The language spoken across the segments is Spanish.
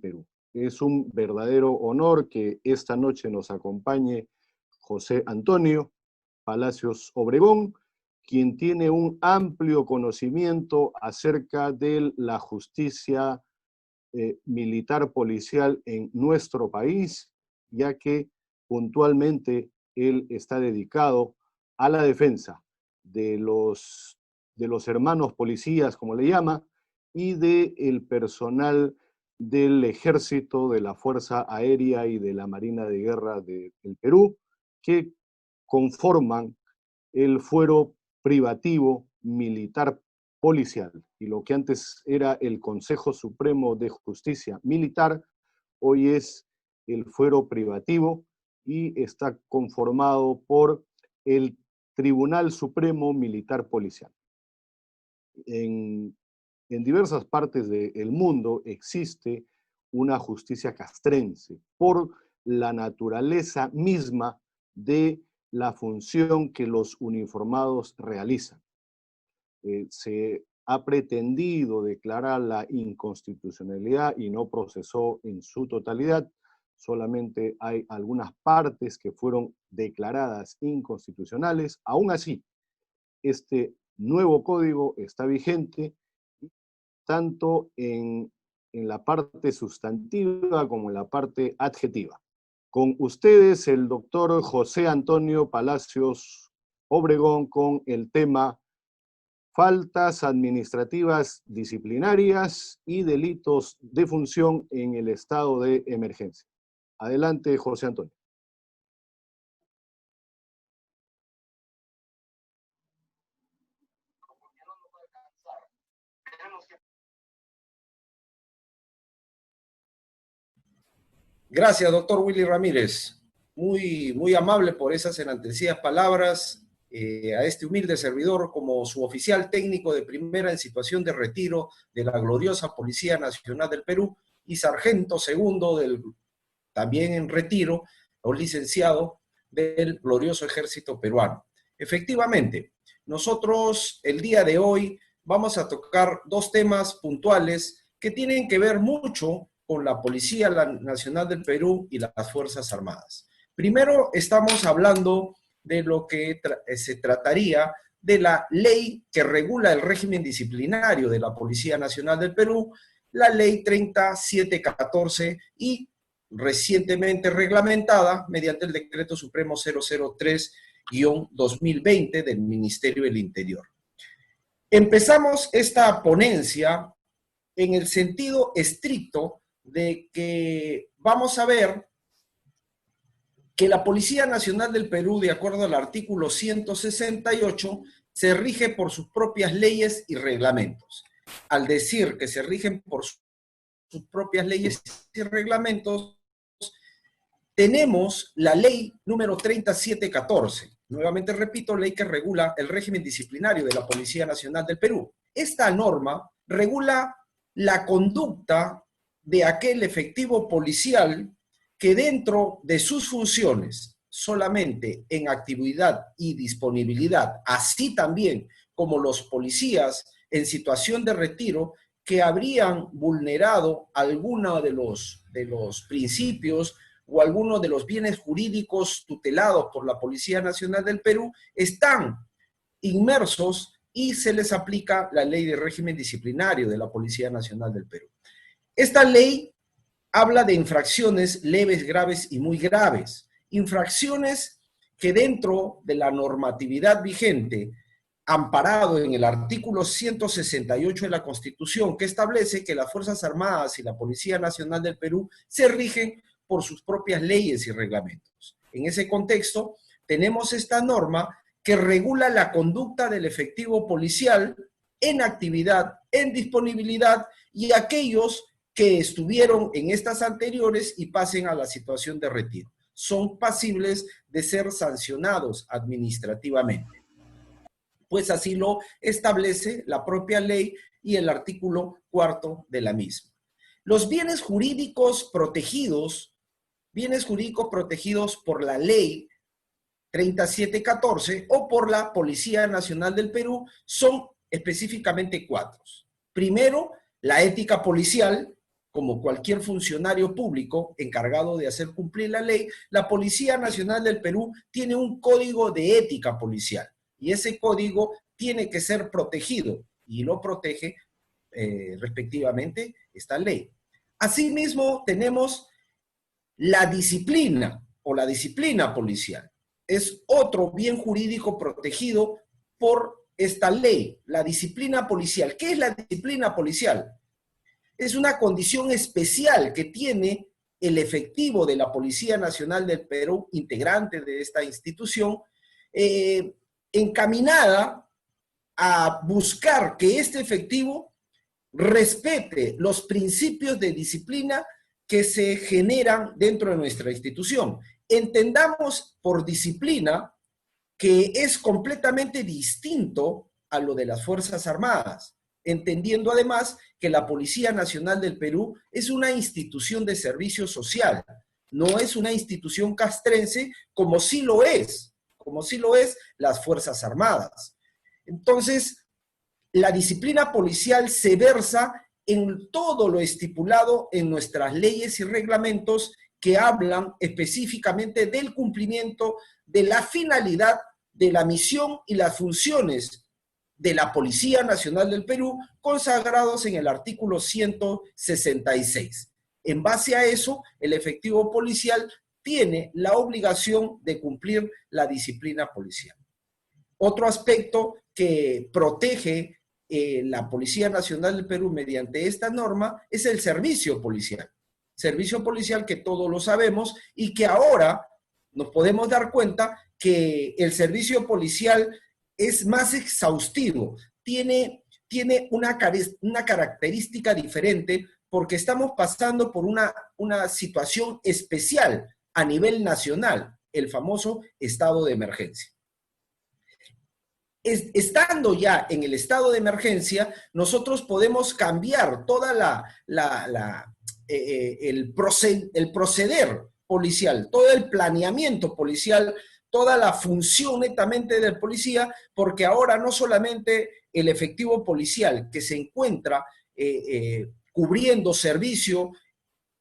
Perú. Es un verdadero honor que esta noche nos acompañe José Antonio Palacios Obregón, quien tiene un amplio conocimiento acerca de la justicia militar policial en nuestro país, ya que puntualmente él está dedicado a la defensa de los hermanos policías, como le llama, y del personal del Ejército, de la Fuerza Aérea y de la Marina de Guerra del Perú, que conforman el fuero privativo militar policial. Y lo que antes era el Consejo Supremo de Justicia Militar, hoy es el fuero privativo y está conformado por el Tribunal Supremo Militar Policial. En diversas partes del mundo existe una justicia castrense por la naturaleza misma de la función que los uniformados realizan. Se ha pretendido declarar la inconstitucionalidad y no procesó en su totalidad. Solamente hay algunas partes que fueron declaradas inconstitucionales. Aún así, este nuevo código está vigente tanto en la parte sustantiva como en la parte adjetiva. Con ustedes, el doctor José Antonio Palacios Obregón, con el tema faltas administrativas disciplinarias y delitos de función en el estado de emergencia. Adelante, José Antonio. Gracias, doctor Willy Ramírez. Muy amable por esas enaltecidas palabras a este humilde servidor como su oficial técnico de primera en situación de retiro de la gloriosa Policía Nacional del Perú y sargento segundo también en retiro o licenciado del glorioso Ejército Peruano. Efectivamente, nosotros el día de hoy vamos a tocar dos temas puntuales que tienen que ver mucho con la Policía Nacional del Perú y las Fuerzas Armadas. Primero estamos hablando de lo que se trataría de la ley que regula el régimen disciplinario de la Policía Nacional del Perú, la ley 3714 y recientemente reglamentada mediante el Decreto Supremo 003-2020 del Ministerio del Interior. Empezamos esta ponencia en el sentido estricto de que vamos a ver que la Policía Nacional del Perú, de acuerdo al artículo 168, se rige por sus propias leyes y reglamentos. Al decir que se rigen por sus propias leyes y reglamentos, tenemos la ley número 3714. Nuevamente repito, ley que regula el régimen disciplinario de la Policía Nacional del Perú. Esta norma regula la conducta de aquel efectivo policial que dentro de sus funciones, solamente en actividad y disponibilidad, así también como los policías en situación de retiro, que habrían vulnerado alguno de los principios o alguno de los bienes jurídicos tutelados por la Policía Nacional del Perú, están inmersos y se les aplica la ley de régimen disciplinario de la Policía Nacional del Perú. Esta ley habla de infracciones leves, graves y muy graves. Infracciones que dentro de la normatividad vigente, amparado en el artículo 168 de la Constitución, que establece que las Fuerzas Armadas y la Policía Nacional del Perú se rigen por sus propias leyes y reglamentos. En ese contexto, tenemos esta norma que regula la conducta del efectivo policial en actividad, en disponibilidad y aquellos que estuvieron en estas anteriores y pasen a la situación de retiro. Son pasibles de ser sancionados administrativamente, pues así lo establece la propia ley y el artículo 4 de la misma. Los bienes jurídicos protegidos por la ley 3714 o por la Policía Nacional del Perú son específicamente 4. Primero, la ética policial, como cualquier funcionario público encargado de hacer cumplir la ley, la Policía Nacional del Perú tiene un código de ética policial y ese código tiene que ser protegido y lo protege respectivamente esta ley. Asimismo, tenemos la disciplina o la disciplina policial. Es otro bien jurídico protegido por esta ley, la disciplina policial. ¿Qué es la disciplina policial? Es una condición especial que tiene el efectivo de la Policía Nacional del Perú, integrante de esta institución, encaminada a buscar que este efectivo respete los principios de disciplina que se generan dentro de nuestra institución. Entendamos por disciplina que es completamente distinto a lo de las Fuerzas Armadas, entendiendo además que la Policía Nacional del Perú es una institución de servicio social, no es una institución castrense como sí lo es las Fuerzas Armadas. Entonces, la disciplina policial se versa en todo lo estipulado en nuestras leyes y reglamentos que hablan específicamente del cumplimiento de la finalidad de la misión y las funciones de la Policía Nacional del Perú, consagrados en el artículo 166. En base a eso, el efectivo policial tiene la obligación de cumplir la disciplina policial. Otro aspecto que protege la Policía Nacional del Perú mediante esta norma es el servicio policial. Servicio policial que todos lo sabemos y que ahora nos podemos dar cuenta que el servicio policial es más exhaustivo, tiene una característica diferente porque estamos pasando por una situación especial a nivel nacional, el famoso estado de emergencia. Estando ya en el estado de emergencia, nosotros podemos cambiar toda el proceder policial, todo el planeamiento policial, toda la función netamente del policía, porque ahora no solamente el efectivo policial que se encuentra cubriendo servicio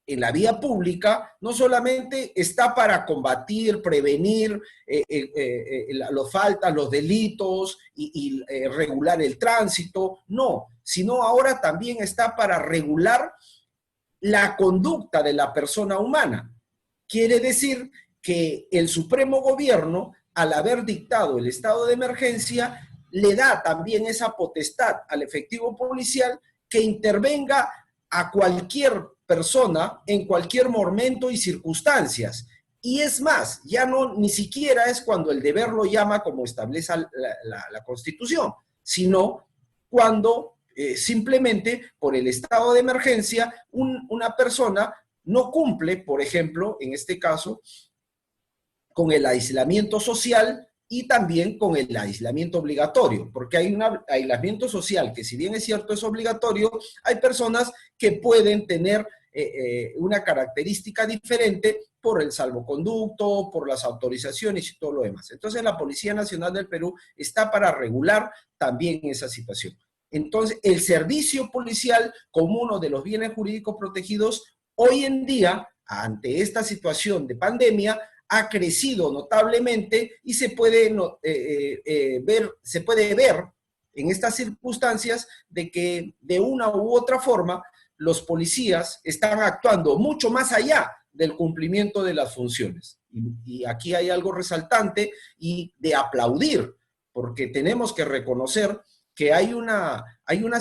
en la vía pública, no solamente está para combatir, prevenir las faltas, los delitos y regular el tránsito, no, sino ahora también está para regular la conducta de la persona humana. Quiere decir que el Supremo Gobierno, al haber dictado el estado de emergencia, le da también esa potestad al efectivo policial que intervenga a cualquier persona en cualquier momento y circunstancias. Y es más, ya no ni siquiera es cuando el deber lo llama como establece la Constitución, sino cuando simplemente por el estado de emergencia una persona no cumple, por ejemplo, en este caso, con el aislamiento social y también con el aislamiento obligatorio, porque hay un aislamiento social que, si bien es cierto es obligatorio, hay personas que pueden tener una característica diferente por el salvoconducto, por las autorizaciones y todo lo demás. Entonces la Policía Nacional del Perú está para regular también esa situación. Entonces el servicio policial, como uno de los bienes jurídicos protegidos, hoy en día, ante esta situación de pandemia, ha crecido notablemente y se puede ver en estas circunstancias de que de una u otra forma los policías están actuando mucho más allá del cumplimiento de las funciones. Y aquí hay algo resaltante y de aplaudir, porque tenemos que reconocer que hay una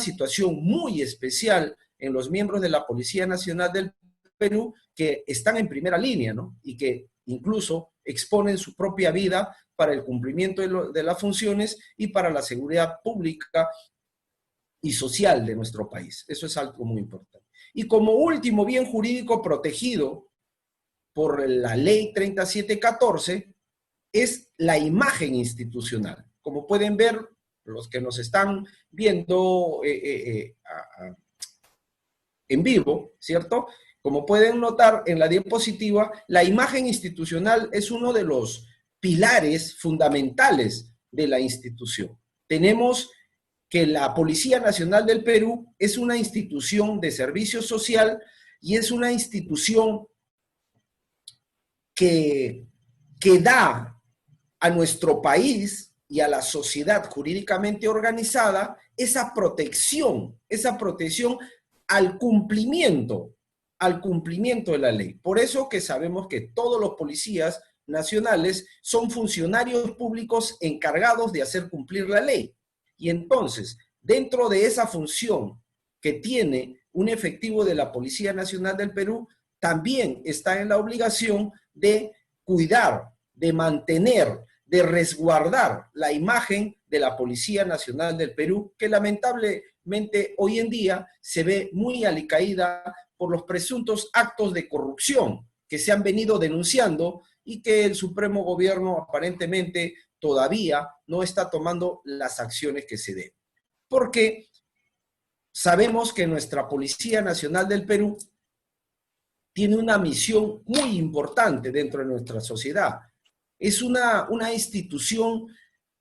situación muy especial en los miembros de la Policía Nacional del Perú que están en primera línea, ¿no? Y que incluso exponen su propia vida para el cumplimiento de las funciones y para la seguridad pública y social de nuestro país. Eso es algo muy importante. Y como último bien jurídico protegido por la Ley 3714 es la imagen institucional. Como pueden ver, los que nos están viendo en vivo, ¿cierto? Como pueden notar en la diapositiva, la imagen institucional es uno de los pilares fundamentales de la institución. Tenemos que la Policía Nacional del Perú es una institución de servicio social y es una institución que da a nuestro país y a la sociedad jurídicamente organizada esa protección al cumplimiento de la ley. Por eso que sabemos que todos los policías nacionales son funcionarios públicos encargados de hacer cumplir la ley. Y entonces, dentro de esa función que tiene un efectivo de la Policía Nacional del Perú, también está en la obligación de cuidar, de mantener, de resguardar la imagen de la Policía Nacional del Perú, que lamentablemente hoy en día se ve muy alicaída por los presuntos actos de corrupción que se han venido denunciando y que el Supremo Gobierno aparentemente todavía no está tomando las acciones que se deben. Porque sabemos que nuestra Policía Nacional del Perú tiene una misión muy importante dentro de nuestra sociedad. Es una institución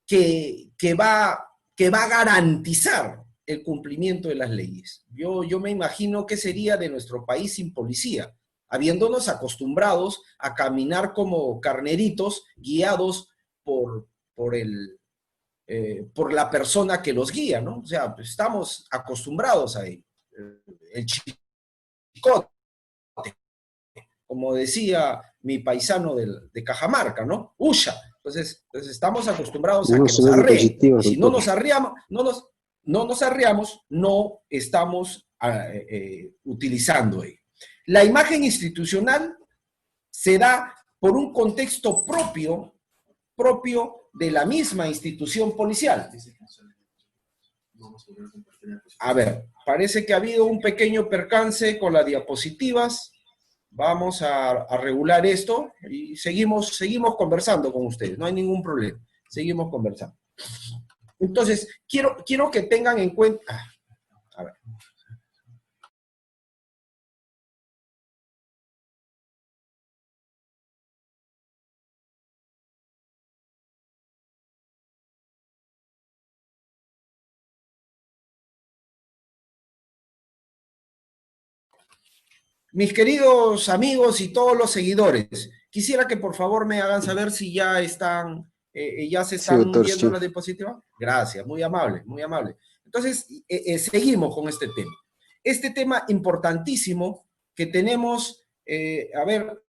que va a garantizar el cumplimiento de las leyes. Yo me imagino qué sería de nuestro país sin policía, habiéndonos acostumbrados a caminar como carneritos guiados por la persona que los guía, ¿no? O sea, estamos acostumbrados a ello. El chicote, como decía mi paisano de Cajamarca, ¿no? Usha. Entonces estamos acostumbrados a que nos arreen. Y si no nos arreamos, no estamos utilizando ello. La imagen institucional se da por un contexto propio de la misma institución policial. A ver, parece que ha habido un pequeño percance con las diapositivas. Vamos a regular esto y seguimos conversando con ustedes, no hay ningún problema, seguimos conversando. Entonces, quiero que tengan en cuenta... A ver. Mis queridos amigos y todos los seguidores, quisiera que por favor me hagan saber si ya se están viendo la diapositiva. Gracias, muy amable, muy amable. Entonces, seguimos con este tema. Este tema importantísimo que tenemos, a ver,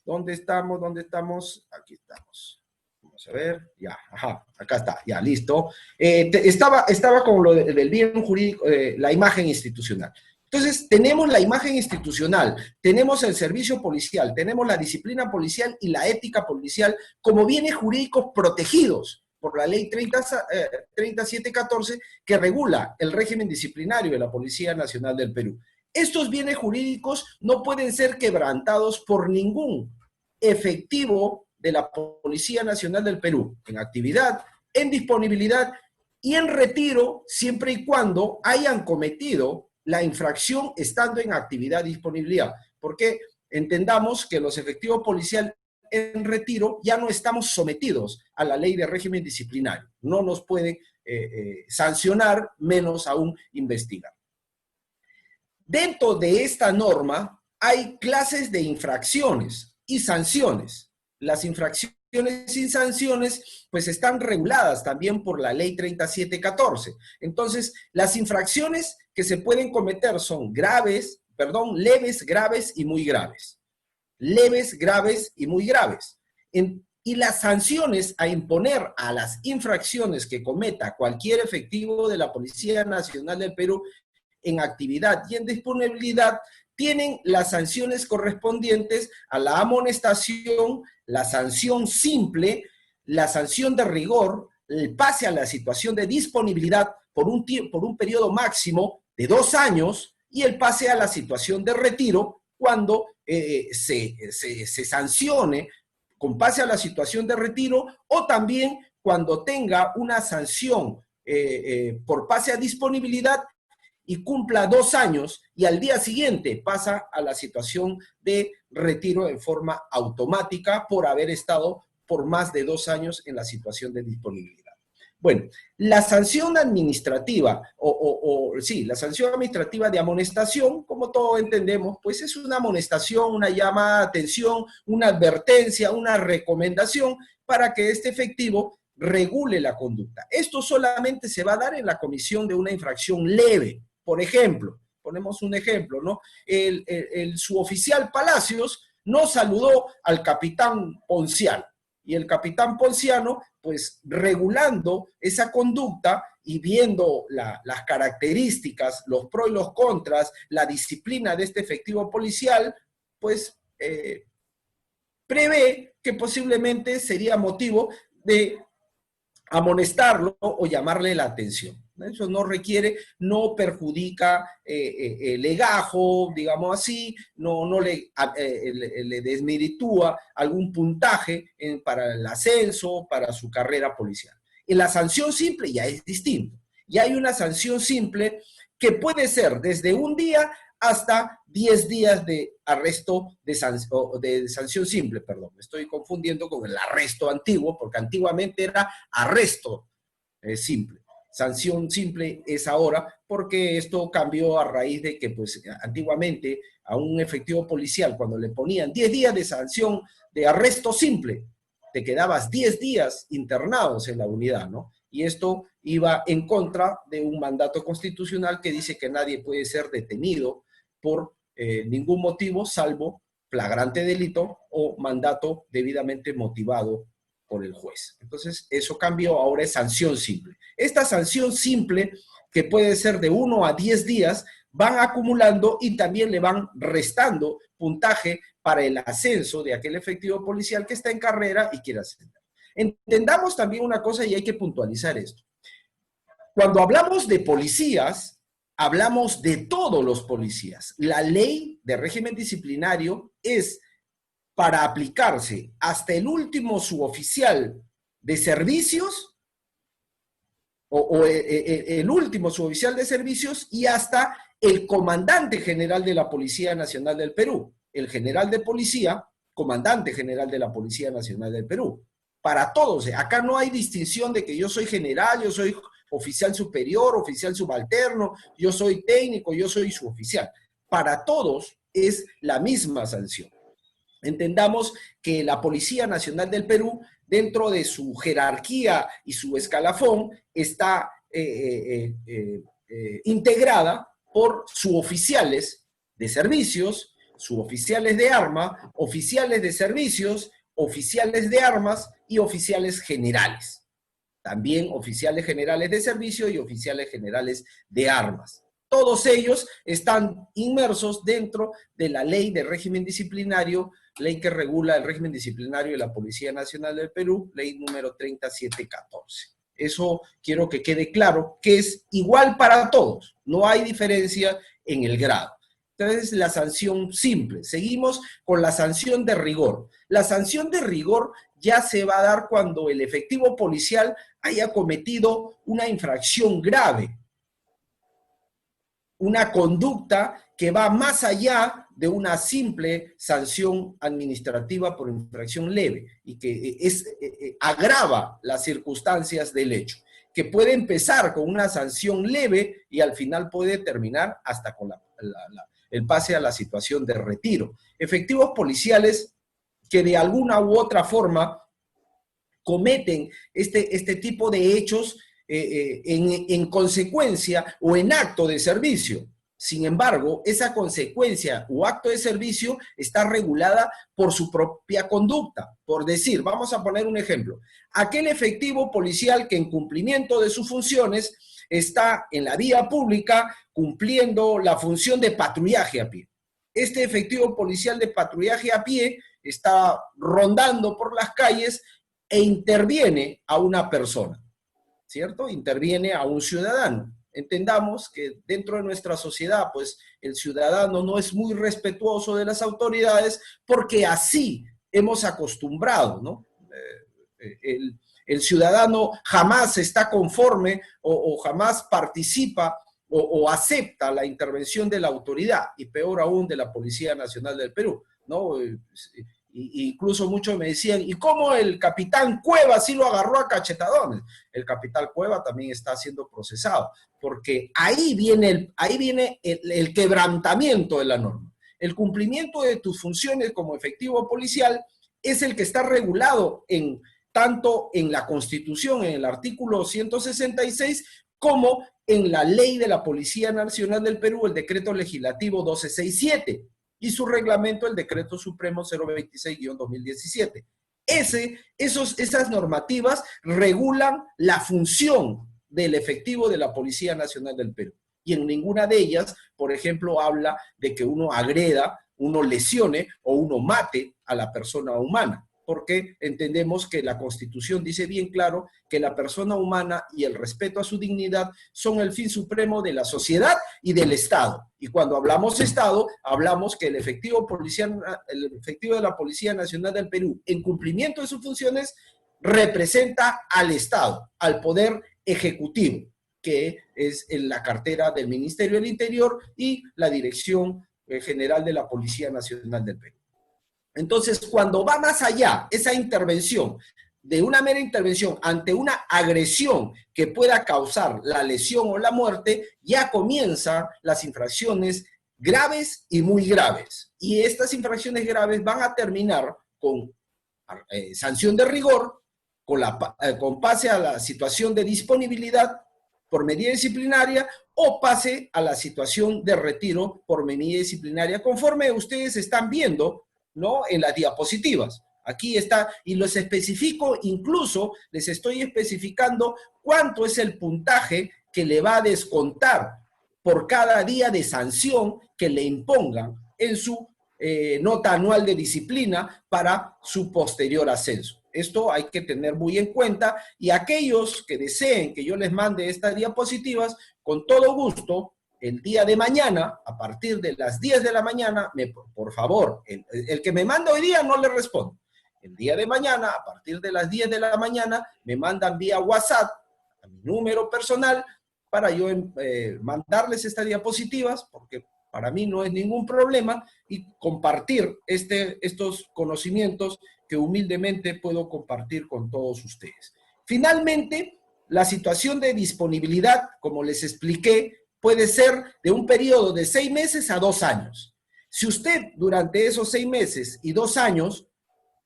¿dónde estamos? Aquí estamos. Vamos a ver, ya, ajá, acá está, ya, listo. Estaba con lo del bien jurídico, la imagen institucional. Entonces, tenemos la imagen institucional, tenemos el servicio policial, tenemos la disciplina policial y la ética policial como bienes jurídicos protegidos por la ley 3714 que regula el régimen disciplinario de la Policía Nacional del Perú. Estos bienes jurídicos no pueden ser quebrantados por ningún efectivo de la Policía Nacional del Perú, en actividad, en disponibilidad y en retiro, siempre y cuando hayan cometido la infracción estando en actividad y disponibilidad, porque entendamos que los efectivos policiales en retiro ya no estamos sometidos a la ley de régimen disciplinario, no nos pueden sancionar, menos aún investigar. Dentro de esta norma hay clases de infracciones y sanciones. Las infracciones y sanciones pues están reguladas también por la ley 3714. Entonces, las infracciones que se pueden cometer son leves, graves y muy graves. Leves, graves y muy graves. Y las sanciones a imponer a las infracciones que cometa cualquier efectivo de la Policía Nacional del Perú en actividad y en disponibilidad tienen las sanciones correspondientes a la amonestación, la sanción simple, la sanción de rigor, el pase a la situación de disponibilidad por un periodo máximo de 2 años y el pase a la situación de retiro cuando se sancione con pase a la situación de retiro o también cuando tenga una sanción por pase a disponibilidad y cumpla 2 años y al día siguiente pasa a la situación de retiro en forma automática por haber estado por más de 2 años en la situación de disponibilidad. Bueno, la sanción administrativa, sí, la sanción administrativa de amonestación, como todos entendemos, pues es una amonestación, una llamada de atención, una advertencia, una recomendación para que este efectivo regule la conducta. Esto solamente se va a dar en la comisión de una infracción leve. Por ejemplo, ponemos un ejemplo, ¿no? El suboficial Palacios no saludó al capitán Ponciano. Y el capitán Ponciano, pues regulando esa conducta y viendo las características, los pros y los contras, la disciplina de este efectivo policial, pues prevé que posiblemente sería motivo de amonestarlo o llamarle la atención. Eso no requiere, no perjudica legajo, digamos así, no le desmeritúa algún puntaje para el ascenso, para su carrera policial. En la sanción simple ya es distinto. Ya hay una sanción simple que puede ser desde un día hasta 10 días de arresto de sanción simple, perdón. Me estoy confundiendo con el arresto antiguo, porque antiguamente era arresto simple. Sanción simple es ahora, porque esto cambió a raíz de que, pues, antiguamente a un efectivo policial, cuando le ponían 10 días de sanción de arresto simple, te quedabas 10 días internados en la unidad, ¿no? Y esto iba en contra de un mandato constitucional que dice que nadie puede ser detenido por ningún motivo, salvo flagrante delito o mandato debidamente motivado por el juez. Entonces, eso cambió, ahora es sanción simple. Esta sanción simple, que puede ser de 1 a 10 días, van acumulando y también le van restando puntaje para el ascenso de aquel efectivo policial que está en carrera y quiere ascender. Entendamos también una cosa y hay que puntualizar esto. Cuando hablamos de policías, hablamos de todos los policías. La ley de régimen disciplinario es para aplicarse hasta el último suboficial de servicios el último suboficial de servicios y hasta el comandante general de la Policía Nacional del Perú. El general de policía, comandante general de la Policía Nacional del Perú. Para todos, acá no hay distinción de que yo soy general, yo soy oficial superior, oficial subalterno, yo soy técnico, yo soy suboficial. Para todos es la misma sanción. Entendamos que la Policía Nacional del Perú, dentro de su jerarquía y su escalafón, está integrada por suboficiales de servicios, suboficiales de arma, oficiales de servicios, oficiales de armas y oficiales generales. También oficiales generales de servicio y oficiales generales de armas. Todos ellos están inmersos dentro de la ley de régimen disciplinario, ley que regula el régimen disciplinario de la Policía Nacional del Perú, ley número 3714. Eso quiero que quede claro, que es igual para todos, no hay diferencia en el grado. Entonces, la sanción simple. Seguimos con la sanción de rigor. La sanción de rigor ya se va a dar cuando el efectivo policial haya cometido una infracción grave, una conducta que va más allá de una simple sanción administrativa por infracción leve y que agrava las circunstancias del hecho, que puede empezar con una sanción leve y al final puede terminar hasta con el pase a la situación de retiro. Efectivos policiales que de alguna u otra forma cometen este tipo de hechos en consecuencia o en acto de servicio. Sin embargo, esa consecuencia o acto de servicio está regulada por su propia conducta. Por decir, vamos a poner un ejemplo, aquel efectivo policial que en cumplimiento de sus funciones está en la vía pública cumpliendo la función de patrullaje a pie. Este efectivo policial de patrullaje a pie está rondando por las calles e interviene a una persona, ¿cierto? Interviene a un ciudadano. Entendamos que dentro de nuestra sociedad, pues, el ciudadano no es muy respetuoso de las autoridades porque así hemos acostumbrado, ¿no? El ciudadano jamás está conforme o jamás participa o acepta la intervención de la autoridad, y peor aún de la Policía Nacional del Perú, ¿no? incluso muchos me decían, ¿y cómo el capitán Cueva sí lo agarró a cachetadones? El capitán Cueva también está siendo procesado, porque ahí viene el quebrantamiento de la norma. El cumplimiento de tus funciones como efectivo policial es el que está regulado tanto en la Constitución, en el artículo 166, como en la Ley de la Policía Nacional del Perú, el Decreto Legislativo 1267, y su reglamento, el Decreto Supremo 026-2017. Esas normativas regulan la función del efectivo de la Policía Nacional del Perú. Y en ninguna de ellas, por ejemplo, habla de que uno agreda, uno lesione o uno mate a la persona humana, porque entendemos que la Constitución dice bien claro que la persona humana y el respeto a su dignidad son el fin supremo de la sociedad y del Estado. Y cuando hablamos de Estado, hablamos que el efectivo de la Policía Nacional del Perú, en cumplimiento de sus funciones, representa al Estado, al Poder Ejecutivo, que es en la cartera del Ministerio del Interior y la Dirección General de la Policía Nacional del Perú. Entonces, cuando va más allá esa intervención, de una mera intervención ante una agresión que pueda causar la lesión o la muerte, ya comienzan las infracciones graves y muy graves. Y estas infracciones graves van a terminar con sanción de rigor, con pase a la situación de disponibilidad por medida disciplinaria o pase a la situación de retiro por medida disciplinaria, conforme ustedes están viendo, ¿no?, en las diapositivas. Aquí está, y los especifico, incluso les estoy especificando cuánto es el puntaje que le va a descontar por cada día de sanción que le impongan en su nota anual de disciplina para su posterior ascenso. Esto hay que tener muy en cuenta, y aquellos que deseen que yo les mande estas diapositivas, con todo gusto, el día de mañana, a partir de las 10 de la mañana, por favor, el que me manda hoy día no le respondo. El día de mañana, a partir de las 10 de la mañana, me mandan vía WhatsApp a mi número personal para yo mandarles estas diapositivas, porque para mí no es ningún problema, y compartir estos conocimientos que humildemente puedo compartir con todos ustedes. Finalmente, la situación de disponibilidad, como les expliqué, puede ser de un periodo de 6 meses a 2 años. Si usted durante esos 6 meses y 2 años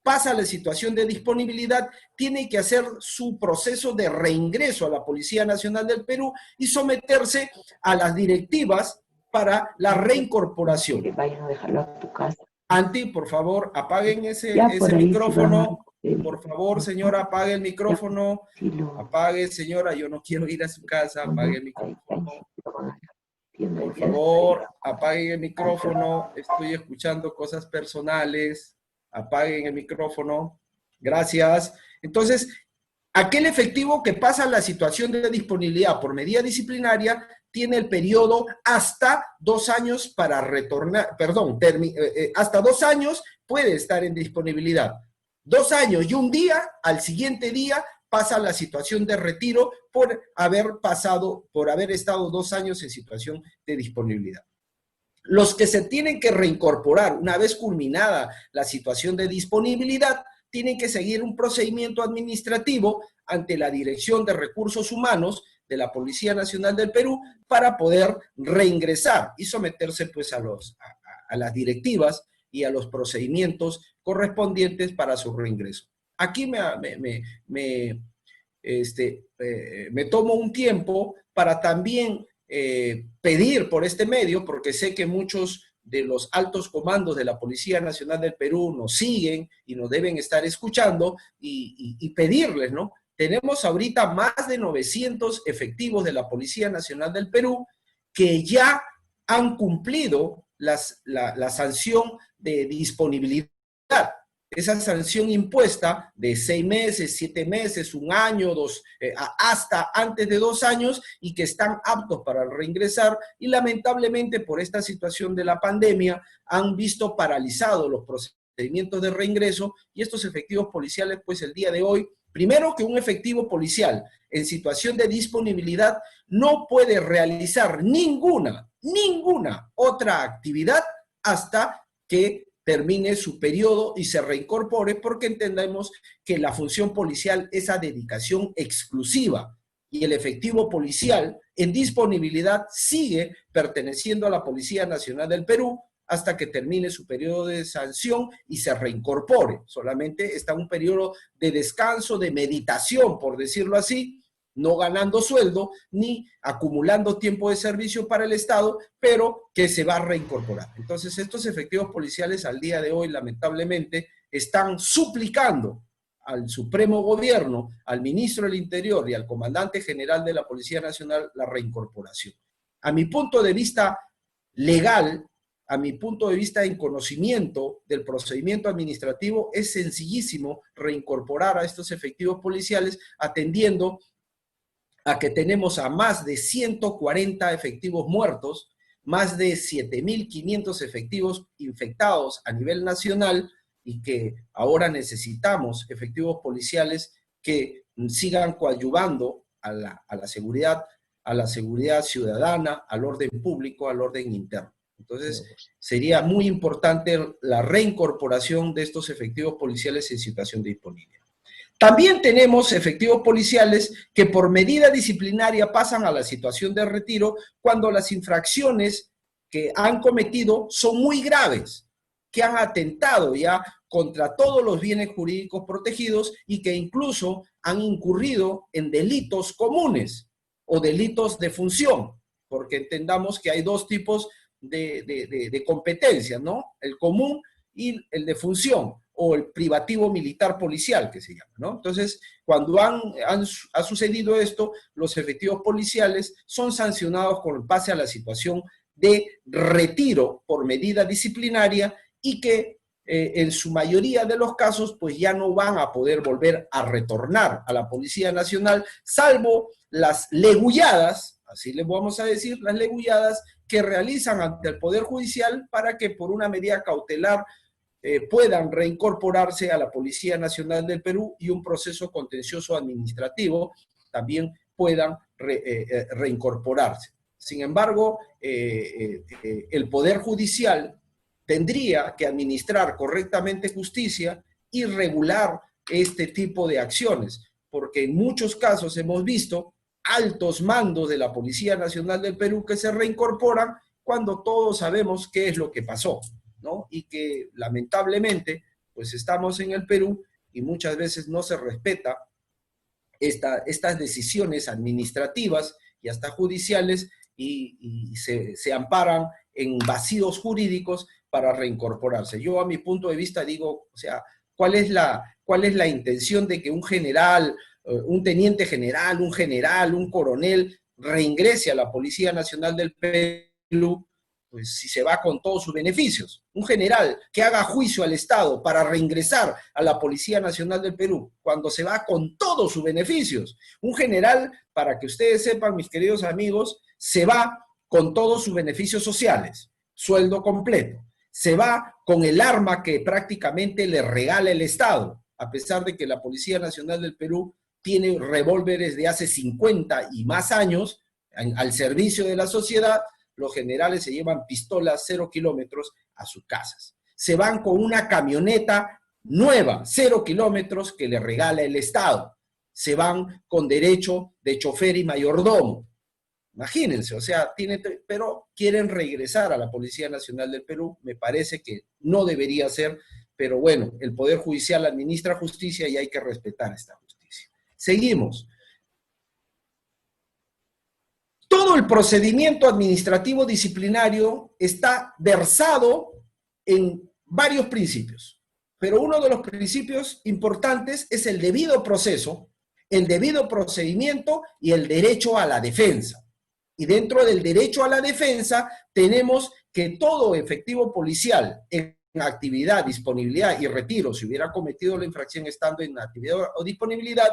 pasa la situación de disponibilidad, tiene que hacer su proceso de reingreso a la Policía Nacional del Perú y someterse a las directivas para la reincorporación. Que vayan a dejarlo a tu casa. Anti, por favor, apaguen ese micrófono. Por favor, señora, apague el micrófono. Apague, señora, yo no quiero ir a su casa. Apague el micrófono. Por favor, apaguen el micrófono. Estoy escuchando cosas personales. Apaguen el micrófono. Gracias. Entonces, aquel efectivo que pasa la situación de disponibilidad por medida disciplinaria tiene el periodo hasta 2 años para retornar, hasta 2 años puede estar en disponibilidad. 2 años y un día, al siguiente día pasa la situación de retiro por haber estado 2 años en situación de disponibilidad. Los que se tienen que reincorporar una vez culminada la situación de disponibilidad tienen que seguir un procedimiento administrativo ante la Dirección de Recursos Humanos de la Policía Nacional del Perú para poder reingresar y someterse pues a las directivas y a los procedimientos correspondientes para su reingreso. Aquí me tomo un tiempo para también pedir por este medio, porque sé que muchos de los altos comandos de la Policía Nacional del Perú nos siguen y nos deben estar escuchando, y pedirles, ¿no? Tenemos ahorita más de 900 efectivos de la Policía Nacional del Perú que ya han cumplido la sanción de disponibilidad. Esa sanción impuesta de 6 meses, 7 meses, 1 año, hasta antes de 2 años, y que están aptos para reingresar, y lamentablemente por esta situación de la pandemia han visto paralizados los procedimientos de reingreso, y estos efectivos policiales pues el día de hoy, primero que un efectivo policial en situación de disponibilidad no puede realizar ninguna otra actividad hasta que termine su periodo y se reincorpore, porque entendemos que la función policial es a dedicación exclusiva y el efectivo policial en disponibilidad sigue perteneciendo a la Policía Nacional del Perú hasta que termine su periodo de sanción y se reincorpore. Solamente está un periodo de descanso, de meditación, por decirlo así, no ganando sueldo ni acumulando tiempo de servicio para el Estado, pero que se va a reincorporar. Entonces, estos efectivos policiales al día de hoy, lamentablemente, están suplicando al Supremo Gobierno, al Ministro del Interior y al Comandante General de la Policía Nacional la reincorporación. A mi punto de vista legal, a mi punto de vista en conocimiento del procedimiento administrativo, es sencillísimo reincorporar a estos efectivos policiales atendiendo a que tenemos a más de 140 efectivos muertos, más de 7.500 efectivos infectados a nivel nacional y que ahora necesitamos efectivos policiales que sigan coadyuvando a la seguridad ciudadana, al orden público, al orden interno. Entonces, sería muy importante la reincorporación de estos efectivos policiales en situación de disponibilidad. También tenemos efectivos policiales que por medida disciplinaria pasan a la situación de retiro cuando las infracciones que han cometido son muy graves, que han atentado ya contra todos los bienes jurídicos protegidos y que incluso han incurrido en delitos comunes o delitos de función, porque entendamos que hay dos tipos de competencias, ¿no? El común y el de función, o el privativo militar policial, que se llama, ¿no? Entonces, cuando ha sucedido esto, los efectivos policiales son sancionados con base a la situación de retiro por medida disciplinaria y que en su mayoría de los casos, pues ya no van a poder volver a retornar a la Policía Nacional, salvo las legulladas, así les vamos a decir, las legulladas que realizan ante el Poder Judicial para que por una medida cautelar puedan reincorporarse a la Policía Nacional del Perú y un proceso contencioso administrativo también puedan reincorporarse. Sin embargo, el Poder Judicial tendría que administrar correctamente justicia y regular este tipo de acciones, porque en muchos casos hemos visto altos mandos de la Policía Nacional del Perú que se reincorporan cuando todos sabemos qué es lo que pasó, ¿no? Y que lamentablemente, pues estamos en el Perú y muchas veces no se respeta estas decisiones administrativas y hasta judiciales y se amparan en vacíos jurídicos para reincorporarse. Yo a mi punto de vista digo, o sea, ¿cuál es la intención de que un general, un teniente general, un coronel reingrese a la Policía Nacional del Perú? Pues si se va con todos sus beneficios. Un general que haga juicio al Estado para reingresar a la Policía Nacional del Perú, cuando se va con todos sus beneficios. Un general, para que ustedes sepan, mis queridos amigos, se va con todos sus beneficios sociales, sueldo completo. Se va con el arma que prácticamente le regala el Estado, a pesar de que la Policía Nacional del Perú tiene revólveres de hace 50 y más años al servicio de la sociedad. Los generales se llevan pistolas 0 kilómetros a sus casas. Se van con una camioneta nueva, 0 kilómetros, que le regala el Estado. Se van con derecho de chofer y mayordomo. Imagínense, o sea, pero quieren regresar a la Policía Nacional del Perú. Me parece que no debería ser, pero bueno, el Poder Judicial administra justicia y hay que respetar esta justicia. Seguimos. Todo el procedimiento administrativo disciplinario está versado en varios principios, pero uno de los principios importantes es el debido proceso, el debido procedimiento y el derecho a la defensa. Y dentro del derecho a la defensa tenemos que todo efectivo policial en actividad, disponibilidad y retiro, si hubiera cometido la infracción estando en actividad o disponibilidad,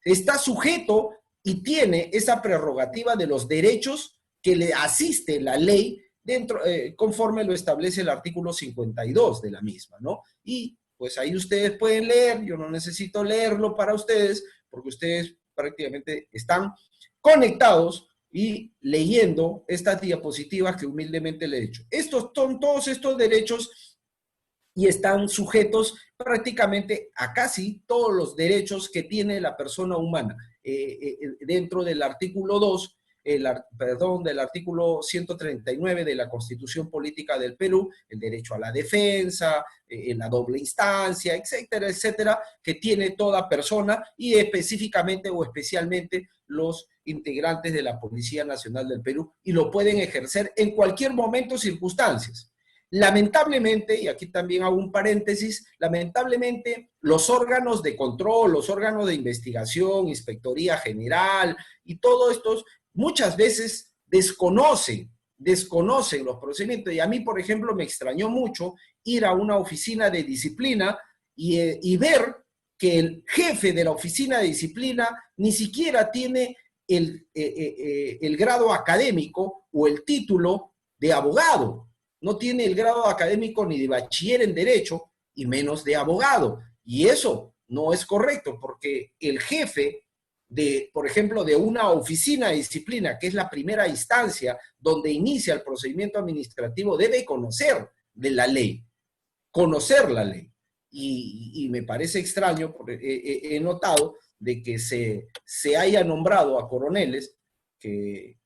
está sujeto y tiene esa prerrogativa de los derechos que le asiste la ley dentro, conforme lo establece el artículo 52 de la misma, ¿no? Y pues ahí ustedes pueden leer, yo no necesito leerlo para ustedes, porque ustedes prácticamente están conectados y leyendo estas diapositivas que humildemente le he hecho. Estos son todos estos derechos y están sujetos prácticamente a casi todos los derechos que tiene la persona humana. Dentro del artículo 2, del artículo 139 de la Constitución Política del Perú, el derecho a la defensa, la doble instancia, etcétera, etcétera, que tiene toda persona y específicamente o especialmente los integrantes de la Policía Nacional del Perú, y lo pueden ejercer en cualquier momento o circunstancias. Lamentablemente, y aquí también hago un paréntesis, lamentablemente los órganos de control, los órganos de investigación, Inspectoría General y todos estos muchas veces desconocen los procedimientos. Y a mí, por ejemplo, me extrañó mucho ir a una oficina de disciplina y ver que el jefe de la oficina de disciplina ni siquiera tiene el grado académico o el título de abogado. No tiene el grado académico ni de bachiller en Derecho y menos de abogado. Y eso no es correcto, porque el jefe por ejemplo, de una oficina de disciplina, que es la primera instancia donde inicia el procedimiento administrativo, debe conocer de la ley, conocer la ley. Y me parece extraño, porque he notado de que se haya nombrado a coroneles que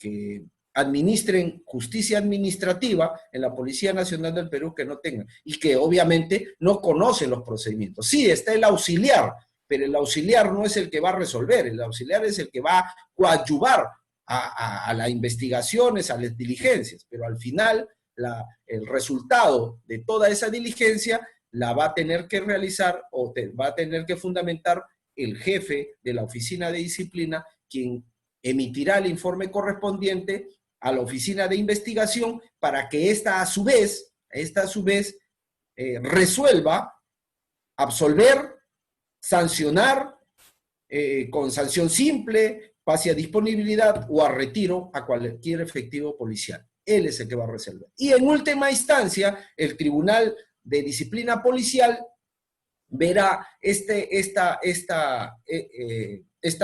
administren justicia administrativa en la Policía Nacional del Perú que no tengan, y que obviamente no conocen los procedimientos. Sí, está el auxiliar, pero el auxiliar no es el que va a resolver, el auxiliar es el que va a coadyuvar a las investigaciones, a las diligencias, pero al final el resultado de toda esa diligencia la va a tener que realizar o va a tener que fundamentar el jefe de la oficina de disciplina, quien emitirá el informe correspondiente a la oficina de investigación para que esta a su vez resuelva, absolver, sancionar con sanción simple, pase a disponibilidad o a retiro a cualquier efectivo policial. Él es el que va a resolver. Y en última instancia, el Tribunal de Disciplina Policial verá esta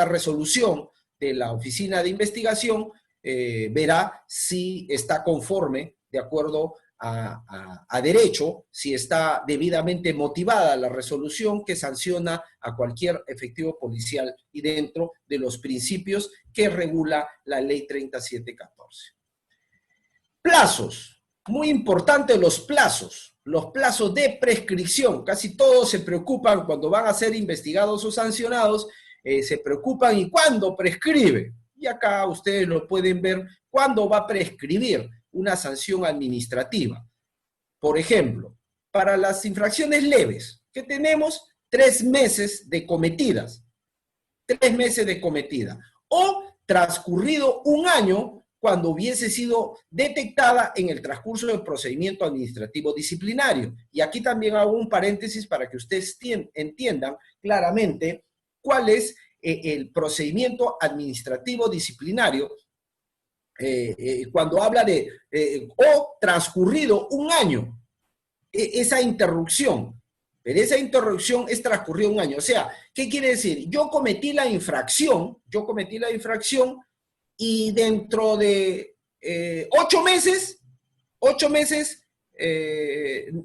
resolución de la Oficina de Investigación, verá si está conforme, de acuerdo a derecho, si está debidamente motivada la resolución que sanciona a cualquier efectivo policial y dentro de los principios que regula la Ley 3714. Plazos. Muy importante los plazos de prescripción. Casi todos se preocupan cuando van a ser investigados o sancionados, se preocupan y cuándo prescribe. Y acá ustedes lo pueden ver, cuándo va a prescribir una sanción administrativa. Por ejemplo, para las infracciones leves, que tenemos 3 meses de cometidas. 3 meses de cometida. O transcurrido un año cuando hubiese sido detectada en el transcurso del procedimiento administrativo disciplinario. Y aquí también hago un paréntesis para que ustedes entiendan claramente cuál es el procedimiento administrativo disciplinario cuando habla de o transcurrido un año, esa interrupción. Pero esa interrupción es transcurrido un año. O sea, ¿qué quiere decir? Yo cometí la infracción y dentro de 8 meses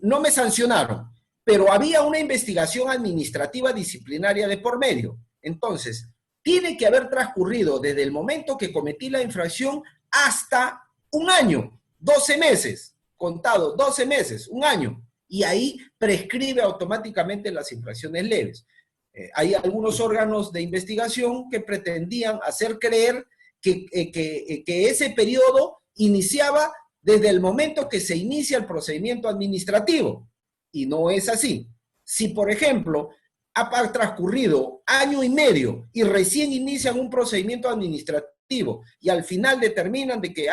no me sancionaron, pero había una investigación administrativa disciplinaria de por medio. Entonces, tiene que haber transcurrido desde el momento que cometí la infracción hasta un año, 12 meses, contado 12 meses, un año, y ahí prescribe automáticamente las infracciones leves. Hay algunos órganos de investigación que pretendían hacer creer que ese periodo iniciaba desde el momento que se inicia el procedimiento administrativo, y no es así. Si, por ejemplo, ha transcurrido año y medio y recién inician un procedimiento administrativo y al final determinan de que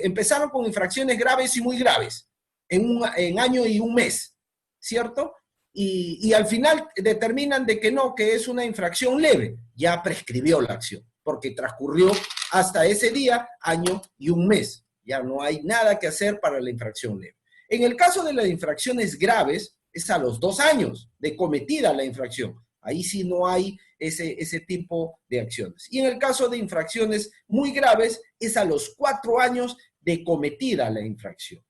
empezaron con infracciones graves y muy graves en año y un mes, ¿cierto? Y al final determinan de que no, que es una infracción leve, ya prescribió la acción, porque transcurrió hasta ese día año y un mes. Ya no hay nada que hacer para la infracción leve. En el caso de las infracciones graves, es a los 2 años de cometida la infracción. Ahí sí no hay ese tipo de acciones. Y en el caso de infracciones muy graves, es a los 4 años de cometida la infracción.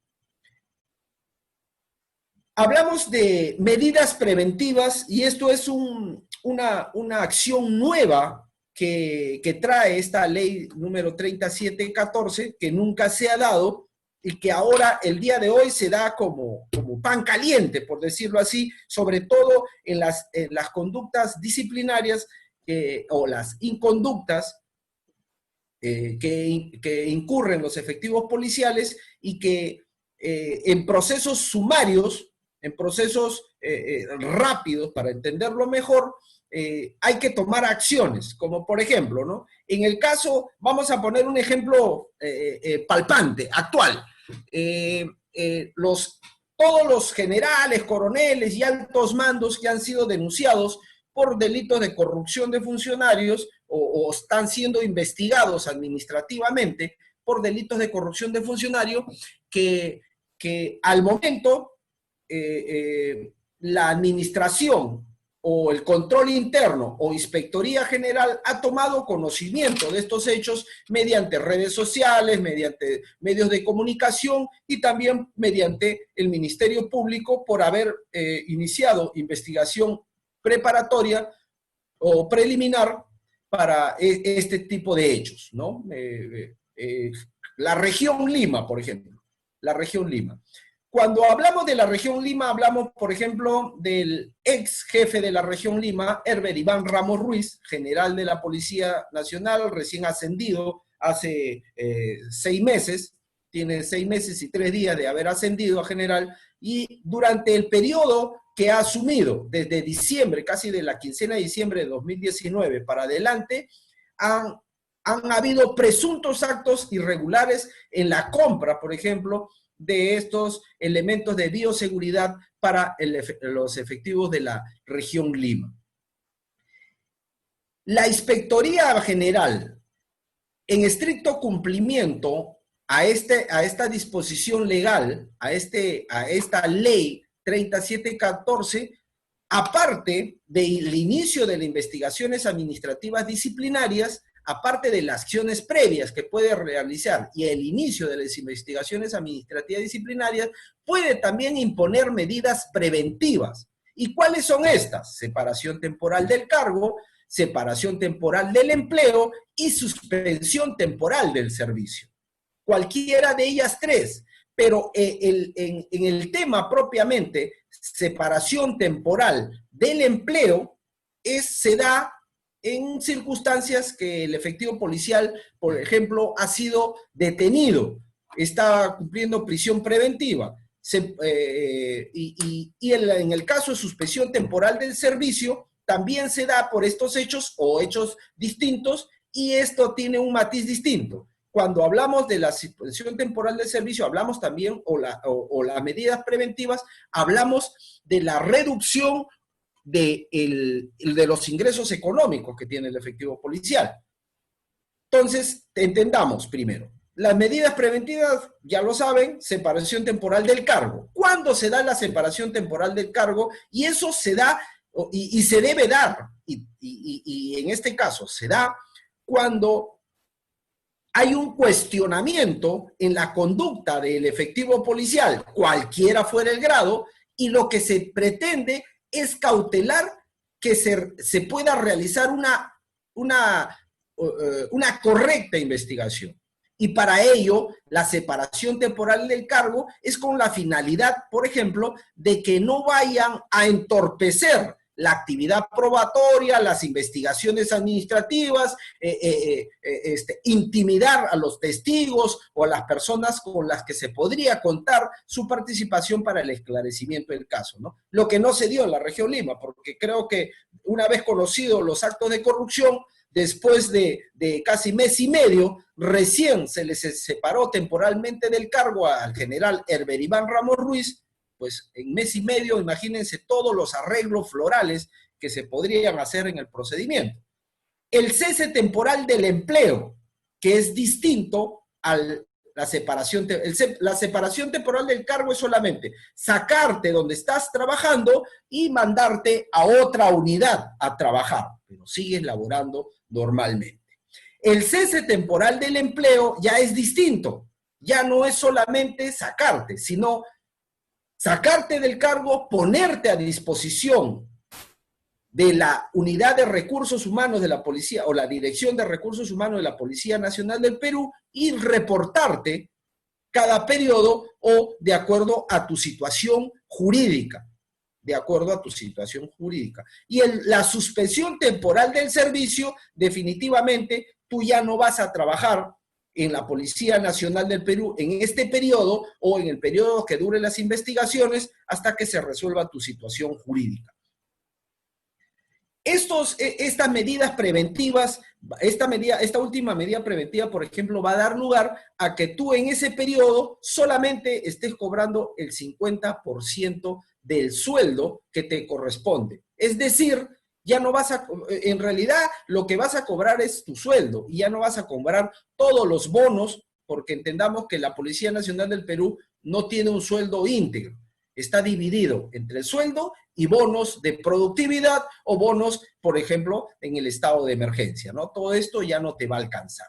Hablamos de medidas preventivas y esto es una acción nueva que trae esta ley número 3714, que nunca se ha dado y que ahora, el día de hoy, se da como pan caliente, por decirlo así, sobre todo en las conductas disciplinarias o las inconductas que incurren los efectivos policiales y que en procesos sumarios, en procesos rápidos, para entenderlo mejor, hay que tomar acciones, como por ejemplo, ¿no? En el caso, vamos a poner un ejemplo palpante, actual. Todos los generales, coroneles y altos mandos que han sido denunciados por delitos de corrupción de funcionarios o están siendo investigados administrativamente por delitos de corrupción de funcionarios, que al momento la administración o el control interno o inspectoría general ha tomado conocimiento de estos hechos mediante redes sociales, mediante medios de comunicación y también mediante el Ministerio Público por haber iniciado investigación preparatoria o preliminar para este tipo de hechos, ¿no? La región Lima, por ejemplo, la región Lima. Cuando hablamos de la región Lima, hablamos, por ejemplo, del ex jefe de la región Lima, Herbert Iván Ramos Ruiz, general de la Policía Nacional, recién ascendido hace 6 meses, tiene 6 meses y 3 días de haber ascendido a general, y durante el periodo que ha asumido, desde diciembre, casi de la quincena de diciembre de 2019 para adelante, han habido presuntos actos irregulares en la compra, por ejemplo, de estos elementos de bioseguridad para los efectivos de la región Lima. La Inspectoría General, en estricto cumplimiento a esta disposición legal, a esta ley 3714, aparte del inicio de las investigaciones administrativas disciplinarias, aparte de las acciones previas que puede realizar y el inicio de las investigaciones administrativas disciplinarias, puede también imponer medidas preventivas. ¿Y cuáles son estas? Separación temporal del cargo, separación temporal del empleo y suspensión temporal del servicio. Cualquiera de ellas tres, pero en el tema propiamente, separación temporal del empleo, se da en circunstancias que el efectivo policial, por ejemplo, ha sido detenido, está cumpliendo prisión preventiva, en el caso de suspensión temporal del servicio, también se da por estos hechos o hechos distintos, y esto tiene un matiz distinto. Cuando hablamos de la suspensión temporal del servicio, hablamos también, o las medidas preventivas, hablamos de la reducción de los ingresos económicos que tiene el efectivo policial. Entonces, entendamos primero. Las medidas preventivas, ya lo saben, separación temporal del cargo. ¿Cuándo se da la separación temporal del cargo? Y eso se da, y se debe dar, y en este caso se da cuando hay un cuestionamiento en la conducta del efectivo policial, cualquiera fuera el grado, y lo que se pretende es cautelar que se pueda realizar una correcta investigación. Y para ello, la separación temporal del cargo es con la finalidad, por ejemplo, de que no vayan a entorpecer la actividad probatoria, las investigaciones administrativas, intimidar a los testigos o a las personas con las que se podría contar su participación para el esclarecimiento del caso, ¿no? Lo que no se dio en la región Lima, porque creo que una vez conocidos los actos de corrupción, después de casi mes y medio, recién se les separó temporalmente del cargo al general Herbert Iván Ramos Ruiz. Pues en mes y medio, imagínense todos los arreglos florales que se podrían hacer en el procedimiento. El cese temporal del empleo, que es distinto a la separación. La separación temporal del cargo es solamente sacarte donde estás trabajando y mandarte a otra unidad a trabajar, pero sigues laborando normalmente. El cese temporal del empleo ya es distinto, ya no es solamente sacarte, sino sacarte del cargo, ponerte a disposición de la Unidad de Recursos Humanos de la Policía o la Dirección de Recursos Humanos de la Policía Nacional del Perú y reportarte cada periodo o de acuerdo a tu situación jurídica. De acuerdo a tu situación jurídica. Y la suspensión temporal del servicio, definitivamente, tú ya no vas a trabajar en la Policía Nacional del Perú en este periodo o en el periodo que duren las investigaciones hasta que se resuelva tu situación jurídica. Estas medidas preventivas, esta última medida preventiva, por ejemplo, va a dar lugar a que tú en ese periodo solamente estés cobrando el 50% del sueldo que te corresponde. Es decir, ya no vas a, en realidad lo que vas a cobrar es tu sueldo y ya no vas a cobrar todos los bonos, porque entendamos que la Policía Nacional del Perú no tiene un sueldo íntegro. Está dividido entre el sueldo y bonos de productividad o bonos, por ejemplo, en el estado de emergencia, ¿no? Todo esto ya no te va a alcanzar.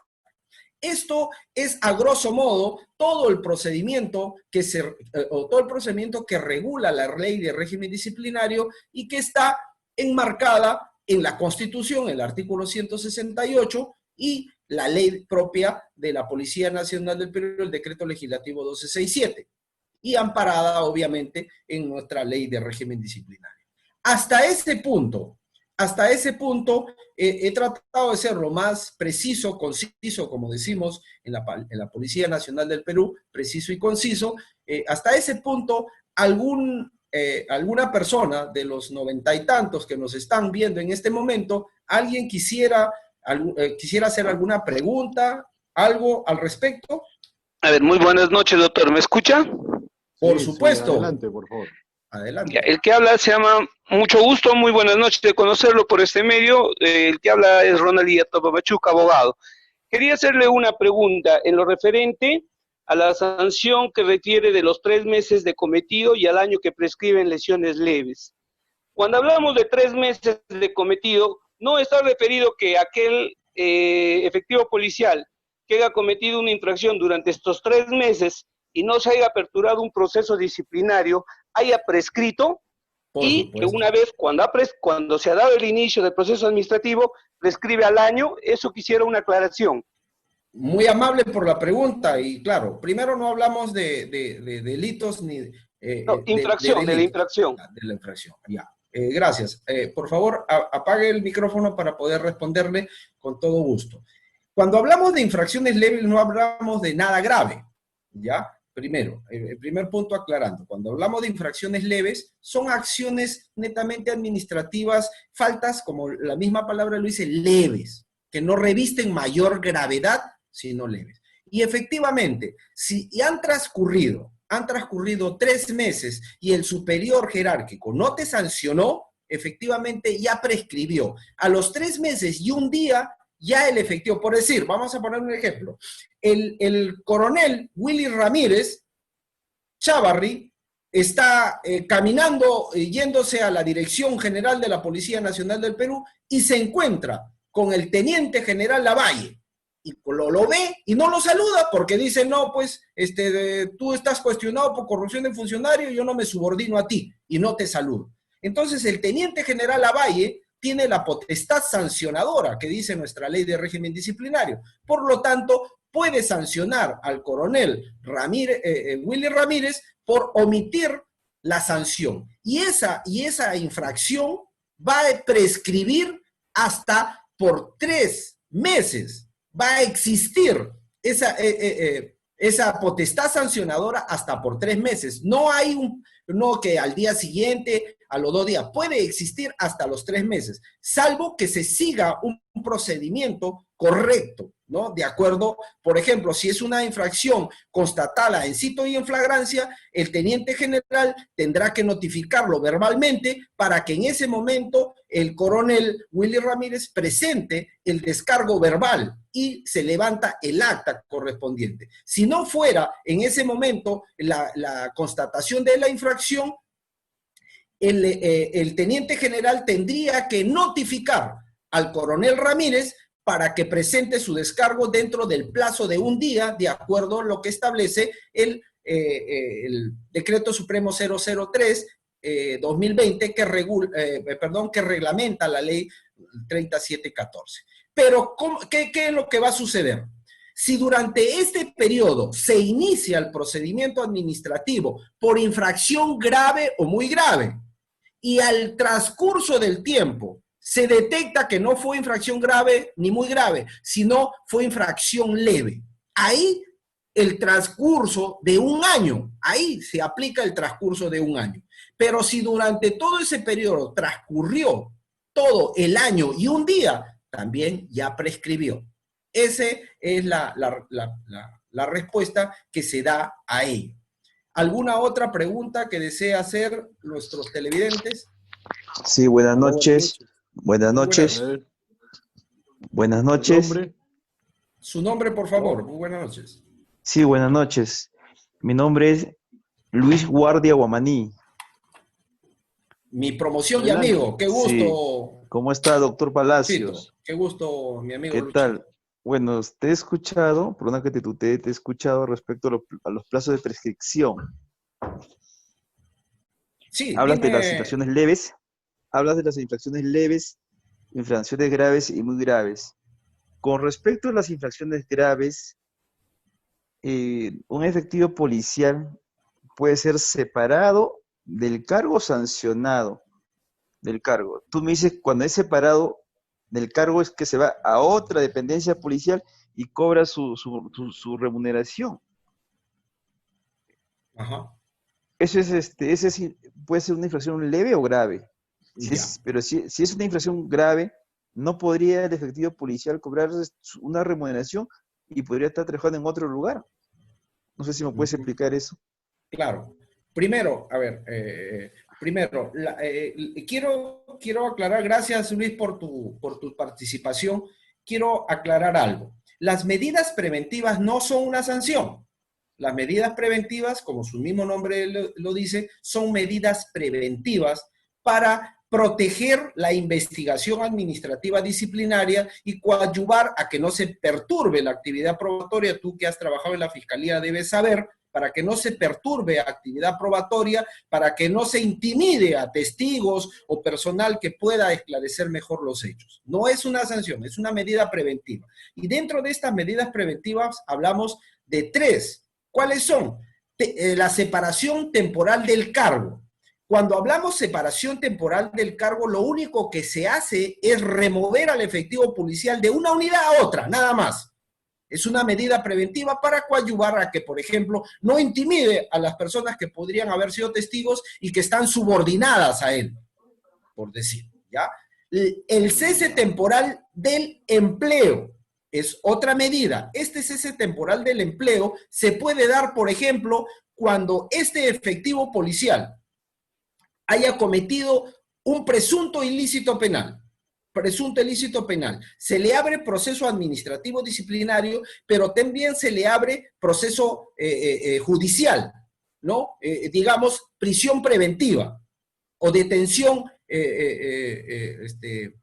Esto es, a grosso modo, todo el procedimiento que regula la ley de régimen disciplinario y que está enmarcada en la Constitución, el artículo 168, y la ley propia de la Policía Nacional del Perú, el decreto legislativo 1267. Y amparada, obviamente, en nuestra ley de régimen disciplinario. Hasta ese punto, he tratado de ser lo más preciso, conciso, como decimos en la Policía Nacional del Perú, preciso y conciso. Hasta ese punto, alguna persona de los 90 y tantos que nos están viendo en este momento, alguien quisiera hacer alguna pregunta, algo al respecto. A ver, muy buenas noches, doctor. ¿Me escucha? Por supuesto. Adelante, por favor. Adelante. El que habla se llama, mucho gusto, muy buenas noches de conocerlo por este medio. El que habla es Ronald Iyatopapachuca, abogado. Quería hacerle una pregunta en lo referente a la sanción que refiere de los 3 meses de cometido y al año que prescriben lesiones leves. Cuando hablamos de 3 meses de cometido, no está referido que aquel efectivo policial que haya cometido una infracción durante estos 3 meses y no se haya aperturado un proceso disciplinario, haya prescrito y que una vez cuando se ha dado el inicio del proceso administrativo, prescribe al año. Eso quisiera una aclaración. Muy amable por la pregunta y claro, primero no hablamos de delitos ni... infracción, de la infracción. De la infracción, ya. Gracias. Por favor, apague el micrófono para poder responderle con todo gusto. Cuando hablamos de infracciones leves no hablamos de nada grave, ¿ya? Primero, el primer punto aclarando, cuando hablamos de infracciones leves, son acciones netamente administrativas, faltas, como la misma palabra lo dice, leves, que no revisten mayor gravedad, sino leves. Y efectivamente, si han transcurrido 3 meses y el superior jerárquico no te sancionó, efectivamente ya prescribió. A los 3 meses y un día, ya el efectivo, por decir, vamos a poner un ejemplo, el coronel Willy Ramírez Chávarri está caminando, yéndose a la Dirección General de la Policía Nacional del Perú y se encuentra con el teniente general Lavalle. Y lo ve y no lo saluda porque dice, no, pues tú estás cuestionado por corrupción de funcionario, yo no me subordino a ti y no te saludo. Entonces el teniente general Lavalle tiene la potestad sancionadora que dice nuestra ley de régimen disciplinario. Por lo tanto, puede sancionar al coronel Willy Ramírez por omitir la sanción. Y esa infracción va a prescribir hasta por 3 meses. Va a existir esa potestad sancionadora hasta por 3 meses. No hay no que al día siguiente, a los 2 días, puede existir hasta los 3 meses, salvo que se siga un procedimiento correcto, ¿no? De acuerdo, por ejemplo, si es una infracción constatada en sitio y en flagrancia, el teniente general tendrá que notificarlo verbalmente para que en ese momento el coronel Willy Ramírez presente el descargo verbal y se levanta el acta correspondiente. Si no fuera en ese momento la constatación de la infracción, el teniente general tendría que notificar al coronel Ramírez para que presente su descargo dentro del plazo de un día, de acuerdo a lo que establece el Decreto Supremo 003 2020 que reglamenta la ley 3714. Pero, ¿qué es lo que va a suceder? Si durante este periodo se inicia el procedimiento administrativo por infracción grave o muy grave, y al transcurso del tiempo se detecta que no fue infracción grave ni muy grave, sino fue infracción leve, ahí el transcurso de un año, ahí se aplica el transcurso de un año. Pero si durante todo ese periodo transcurrió todo el año y un día, también ya prescribió. Esa es la respuesta que se da a ello. ¿Alguna otra pregunta que desea hacer nuestros televidentes? Sí, buenas noches. Buenas noches. Buenas noches. Su nombre, por favor. Muy buenas noches. Sí, buenas noches. Mi nombre es Luis Guardia Guamaní. Mi promoción y amigo. Qué gusto. Sí. ¿Cómo está, doctor Palacios? Qué gusto, mi amigo. ¿Qué Luchito tal? Bueno, te he escuchado, por una que te he escuchado respecto a los plazos de prescripción. Sí, Hablas de las infracciones leves, infracciones graves y muy graves. Con respecto a las infracciones graves, un efectivo policial puede ser separado del cargo o sancionado del cargo. Tú me dices, cuando es separado del cargo es que se va a otra dependencia policial y cobra su remuneración. Ajá. Eso es, puede ser una infracción leve o grave. Pero si es una infracción grave, no podría el efectivo policial cobrar una remuneración y podría estar trabajando en otro lugar. No sé si me puedes explicar eso. Claro. Primero, a ver, quiero aclarar, gracias Luis por tu participación, quiero aclarar algo. Las medidas preventivas no son una sanción. Las medidas preventivas, como su mismo nombre lo dice, son medidas preventivas para proteger la investigación administrativa disciplinaria y coadyuvar a que no se perturbe la actividad probatoria. Tú que has trabajado en la Fiscalía debes saber, para que no se perturbe la actividad probatoria, para que no se intimide a testigos o personal que pueda esclarecer mejor los hechos. No es una sanción, es una medida preventiva. Y dentro de estas medidas preventivas hablamos de tres. ¿Cuáles son? La separación temporal del cargo. Cuando hablamos separación temporal del cargo, lo único que se hace es remover al efectivo policial de una unidad a otra, nada más. Es una medida preventiva para coadyuvar a que, por ejemplo, no intimide a las personas que podrían haber sido testigos y que están subordinadas a él, por decir, ¿ya? El cese temporal del empleo es otra medida. Este cese temporal del empleo se puede dar, por ejemplo, cuando este efectivo policial haya cometido un presunto ilícito penal. Se le abre proceso administrativo disciplinario, pero también se le abre proceso judicial, ¿no? Digamos, prisión preventiva o detención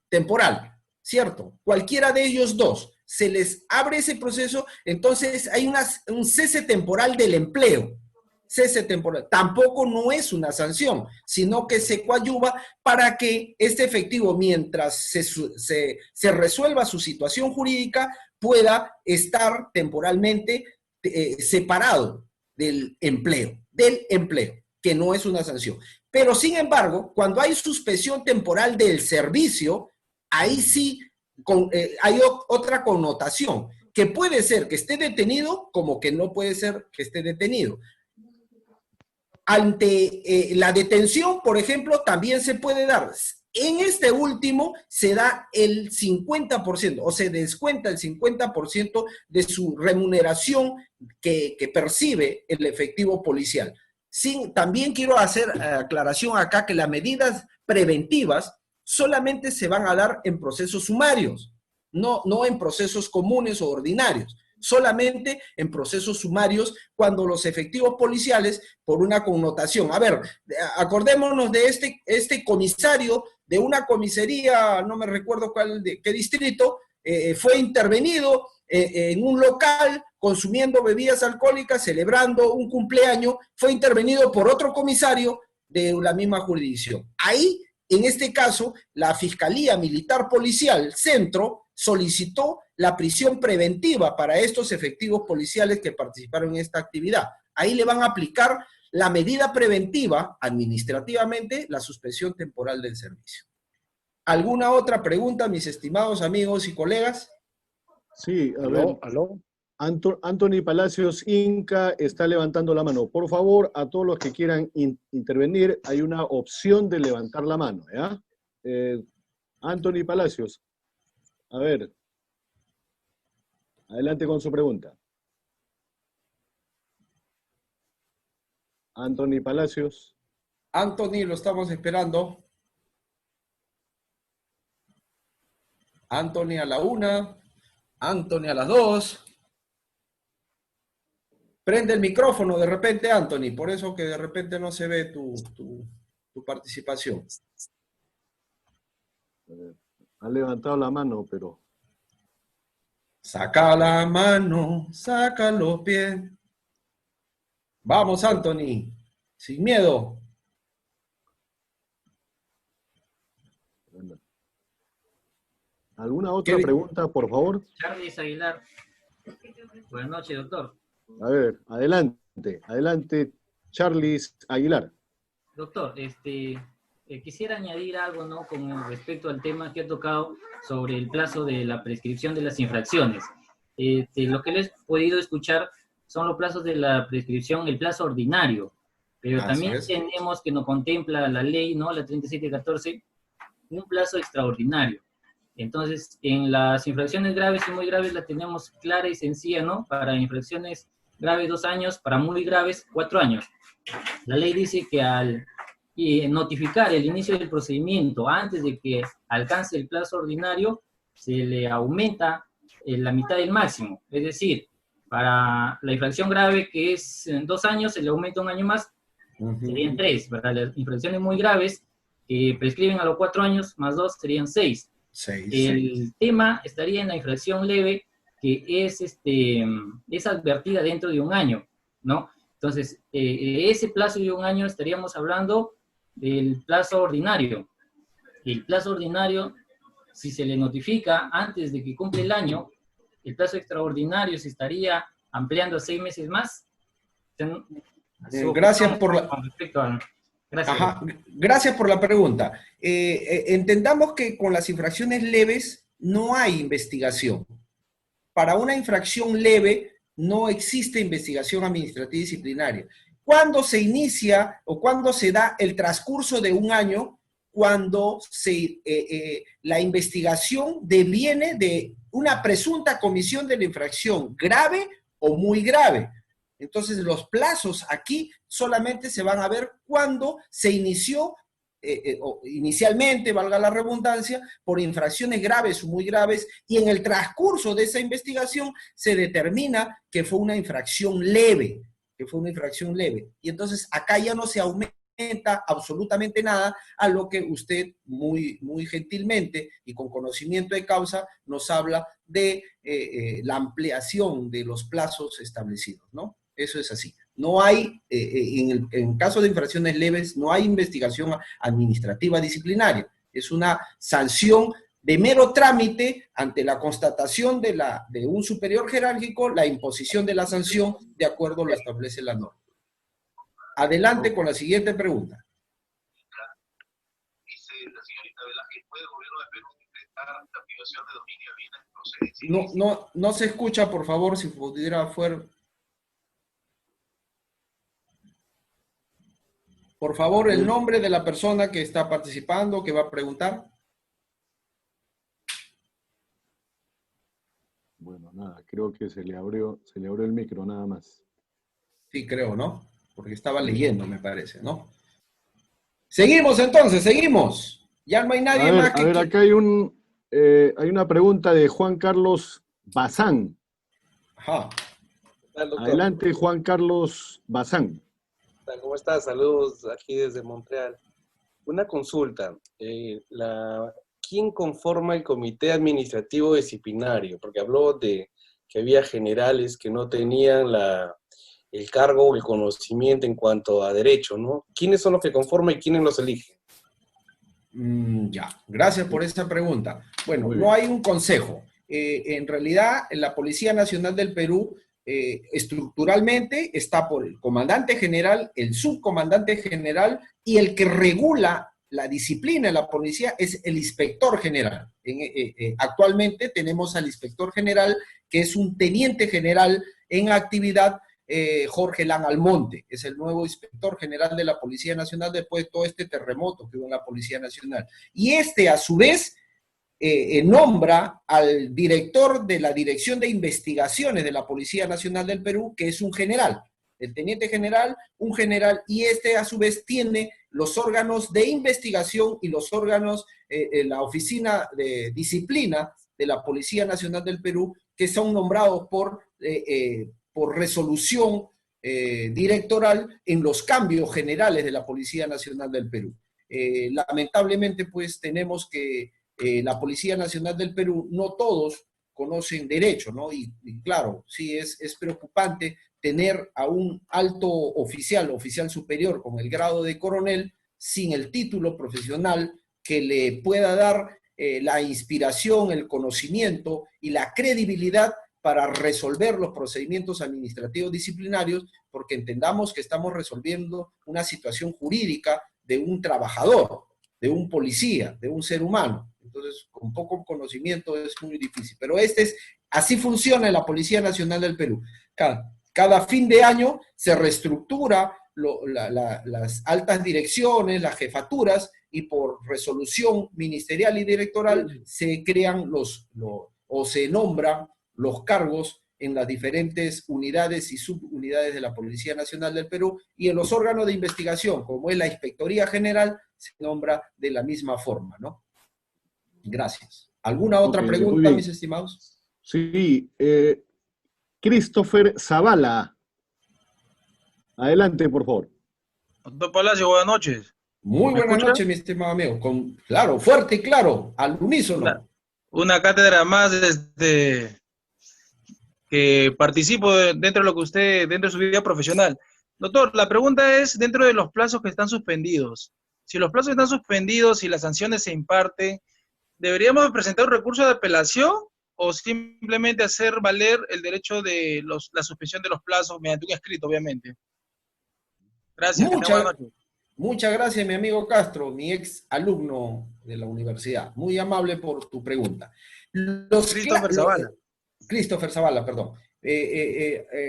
temporal, ¿cierto? Cualquiera de ellos dos, se les abre ese proceso, entonces hay un cese temporal del empleo. Cese temporal. Tampoco no es una sanción, sino que se coadyuva para que este efectivo, mientras se resuelva su situación jurídica, pueda estar temporalmente separado del empleo, que no es una sanción. Pero, sin embargo, cuando hay suspensión temporal del servicio, ahí sí hay otra connotación, que puede ser que esté detenido, como que no puede ser que esté detenido. Ante la detención, por ejemplo, también se puede dar. En este último se da el 50%, o se descuenta el 50% de su remuneración que percibe el efectivo policial. También quiero hacer aclaración acá que las medidas preventivas solamente se van a dar en procesos sumarios, no en procesos comunes o ordinarios. Solamente en procesos sumarios cuando los efectivos policiales, por una connotación. A ver, acordémonos de este comisario de una comisaría, no me recuerdo qué distrito, fue intervenido, en un local consumiendo bebidas alcohólicas, celebrando un cumpleaños, fue intervenido por otro comisario de la misma jurisdicción. Ahí, en este caso, la Fiscalía Militar Policial Centro solicitó la prisión preventiva para estos efectivos policiales que participaron en esta actividad. Ahí le van a aplicar la medida preventiva, administrativamente, la suspensión temporal del servicio. ¿Alguna otra pregunta, mis estimados amigos y colegas? Sí, a ver. ¿Aló? Anthony Palacios Inca está levantando la mano. Por favor, a todos los que quieran intervenir, hay una opción de levantar la mano, ¿ya? Anthony Palacios, a ver. Adelante con su pregunta. Anthony Palacios. Anthony, lo estamos esperando. Anthony a la 1, Anthony a las 2. Prende el micrófono de repente, Anthony, por eso que de repente no se ve tu participación. Ha levantado la mano, pero... Saca la mano, saca los pies. Vamos, Anthony, sin miedo. ¿Alguna otra pregunta, por favor? Charles Aguilar. Buenas noches, doctor. A ver, adelante, Charles Aguilar. Doctor, quisiera añadir algo, ¿no?, con respecto al tema que ha tocado sobre el plazo de la prescripción de las infracciones. Lo que les he podido escuchar son los plazos de la prescripción, el plazo ordinario, pero también tenemos que nos contempla la ley, ¿no?, la 3714, un plazo extraordinario. Entonces, en las infracciones graves y muy graves la tenemos clara y sencilla, ¿no? Para infracciones graves 2 años, para muy graves 4 años. La ley dice que al notificar el inicio del procedimiento antes de que alcance el plazo ordinario, se le aumenta la mitad del máximo. Es decir, para la infracción grave, que es en 2 años, se le aumenta 1 año más, serían 3. Para las infracciones muy graves, que prescriben a los 4 años, más 2 serían 6. El tema estaría en la infracción leve, que es advertida dentro de 1 año, ¿no? Entonces, ese plazo de 1 año estaríamos hablando del plazo ordinario. El plazo ordinario, si se le notifica antes de que cumple el año, el plazo extraordinario se estaría ampliando a 6 meses más. Gracias por la... Gracias. Ajá. Gracias por la pregunta. Entendamos que con las infracciones leves no hay investigación. Para una infracción leve no existe investigación administrativa disciplinaria. ¿Cuándo se inicia o cuándo se da el transcurso de 1 año? Cuando la investigación deviene de una presunta comisión de la infracción grave o muy grave. Entonces, los plazos aquí solamente se van a ver cuando se inició, inicialmente, valga la redundancia, por infracciones graves o muy graves, y en el transcurso de esa investigación se determina que fue una infracción leve, Y entonces, acá ya no se aumenta absolutamente nada, a lo que usted muy, muy gentilmente y con conocimiento de causa nos habla de la ampliación de los plazos establecidos, ¿no? Eso es así. No hay, en caso de infracciones leves, no hay investigación administrativa disciplinaria. Es una sanción de mero trámite ante la constatación de un superior jerárquico, la imposición de la sanción de acuerdo a lo que establece la norma. Adelante con la siguiente pregunta. Dice la señorita Velázquez, ¿puede el gobierno de Perú decretar la privación de dominio de bienes procedentes? No se escucha, por favor, si pudiera fuera... Por favor, el nombre de la persona que está participando, que va a preguntar. Bueno, nada, creo que se le abrió el micro, nada más. Sí, creo, ¿no? Porque estaba leyendo, me parece, ¿no? Seguimos entonces, seguimos. Ya no hay nadie más que... A ver, acá hay una pregunta de Juan Carlos Bazán. Ajá. Adelante, Juan Carlos Bazán. ¿Cómo estás? Saludos aquí desde Montreal. Una consulta. ¿Quién conforma el comité administrativo disciplinario? Porque habló de que había generales que no tenían el cargo o el conocimiento en cuanto a derecho, ¿no? ¿Quiénes son los que conforman y quiénes los eligen? Ya, gracias por esa pregunta. Bueno, Muy no bien. hay un consejo. En realidad, la Policía Nacional del Perú estructuralmente está por el comandante general, el subcomandante general y el que regula la disciplina de la policía es el inspector general. Actualmente tenemos al inspector general, que es un teniente general en actividad, Jorge Lan Almonte, es el nuevo inspector general de la Policía Nacional después de todo este terremoto que hubo en la Policía Nacional. Y a su vez, nombra al director de la Dirección de Investigaciones de la Policía Nacional del Perú, que es un general, el teniente general, un general, y a su vez tiene los órganos de investigación y los órganos, la oficina de disciplina de la Policía Nacional del Perú, que son nombrados por resolución directoral en los cambios generales de la Policía Nacional del Perú. Lamentablemente, pues tenemos que la Policía Nacional del Perú, no todos conocen derecho, ¿no? Y claro, sí es preocupante tener a un alto oficial superior con el grado de coronel sin el título profesional que le pueda dar la inspiración, el conocimiento y la credibilidad para resolver los procedimientos administrativos disciplinarios, porque entendamos que estamos resolviendo una situación jurídica de un trabajador, de un policía, de un ser humano. Entonces, con poco conocimiento es muy difícil. Pero así funciona en la Policía Nacional del Perú. Cada fin de año se reestructura las altas direcciones, las jefaturas, y por resolución ministerial y directoral se crean o se nombran los cargos en las diferentes unidades y subunidades de la Policía Nacional del Perú, y en los órganos de investigación, como es la Inspectoría General, se nombra de la misma forma, ¿no? Gracias. ¿Alguna otra pregunta, mis estimados? Sí, Christopher Zavala. Adelante, por favor. Doctor Palacio, buenas noches. Muy buenas noches, mi estimado amigo. Claro, fuerte y claro, al unísono. Una cátedra más que participo dentro de lo que usted, dentro de su vida profesional. Doctor, la pregunta es dentro de los plazos que están suspendidos. Si los plazos están suspendidos y las sanciones se imparten, ¿deberíamos presentar un recurso de apelación o simplemente hacer valer el derecho de la suspensión de los plazos mediante un escrito, obviamente? Gracias. Muchas gracias, mi amigo Castro, mi ex alumno de la universidad. Muy amable por tu pregunta. Christopher Zavala, perdón.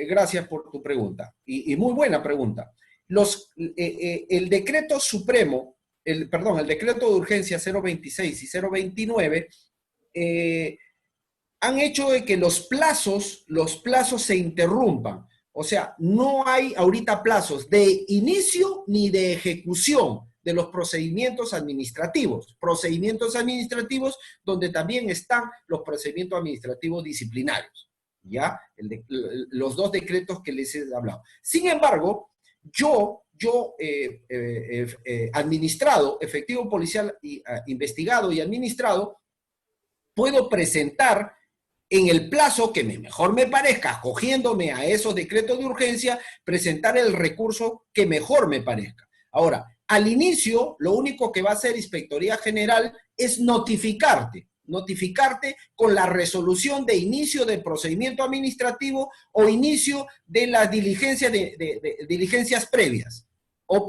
Gracias por tu pregunta. Y muy buena pregunta. El decreto supremo, el decreto de urgencia 026 y 029 han hecho de que los plazos se interrumpan. O sea, no hay ahorita plazos de inicio ni de ejecución de los procedimientos administrativos. Procedimientos administrativos donde también están los procedimientos administrativos disciplinarios. ¿Ya? Los dos decretos que les he hablado. Sin embargo, yo administrado, efectivo policial, investigado y administrado, puedo presentar en el plazo que mejor me parezca, acogiéndome a esos decretos de urgencia, presentar el recurso que mejor me parezca. Ahora, al inicio, lo único que va a hacer Inspectoría General es notificarte con la resolución de inicio del procedimiento administrativo o inicio de las diligencias, diligencias previas,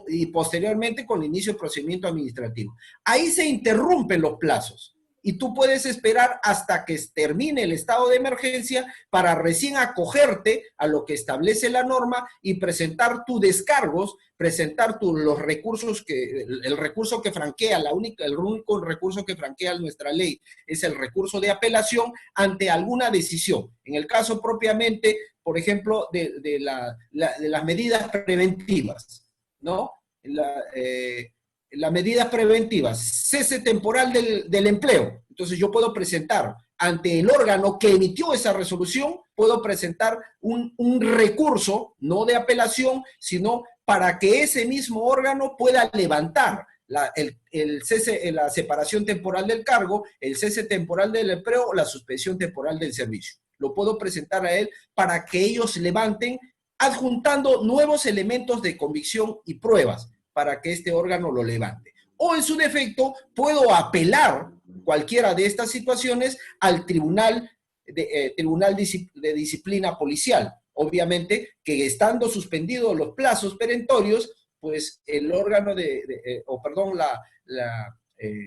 y posteriormente con el inicio del procedimiento administrativo. Ahí se interrumpen los plazos. Y tú puedes esperar hasta que termine el estado de emergencia para recién acogerte a lo que establece la norma y presentar tus descargos, presentar los recursos el recurso que franquea, el único recurso que franquea nuestra ley es el recurso de apelación ante alguna decisión. En el caso propiamente, por ejemplo, de las medidas preventivas, ¿no? Las medidas preventivas, cese temporal del empleo. Entonces yo puedo presentar ante el órgano que emitió esa resolución, puedo presentar un recurso, no de apelación, sino para que ese mismo órgano pueda levantar la separación temporal del cargo, el cese temporal del empleo o la suspensión temporal del servicio. lo puedo presentar a él para que ellos levanten, adjuntando nuevos elementos de convicción y pruebas para que este órgano lo levante. O en su defecto, puedo apelar cualquiera de estas situaciones al Tribunal de Disciplina Policial. Obviamente que estando suspendidos los plazos perentorios, pues el órgano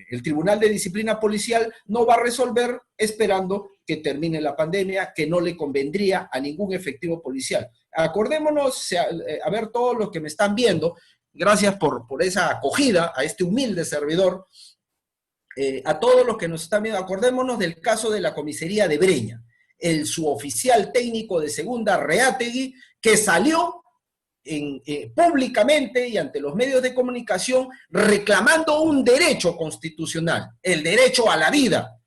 el Tribunal de Disciplina Policial no va a resolver esperando que termine la pandemia, que no le convendría a ningún efectivo policial. Acordémonos, a ver todos los que me están viendo, gracias por esa acogida a este humilde servidor, a todos los que nos están viendo, acordémonos del caso de la comisaría de Breña, el suboficial técnico de segunda, Reategui, que salió públicamente y ante los medios de comunicación reclamando un derecho constitucional, el derecho a la vida.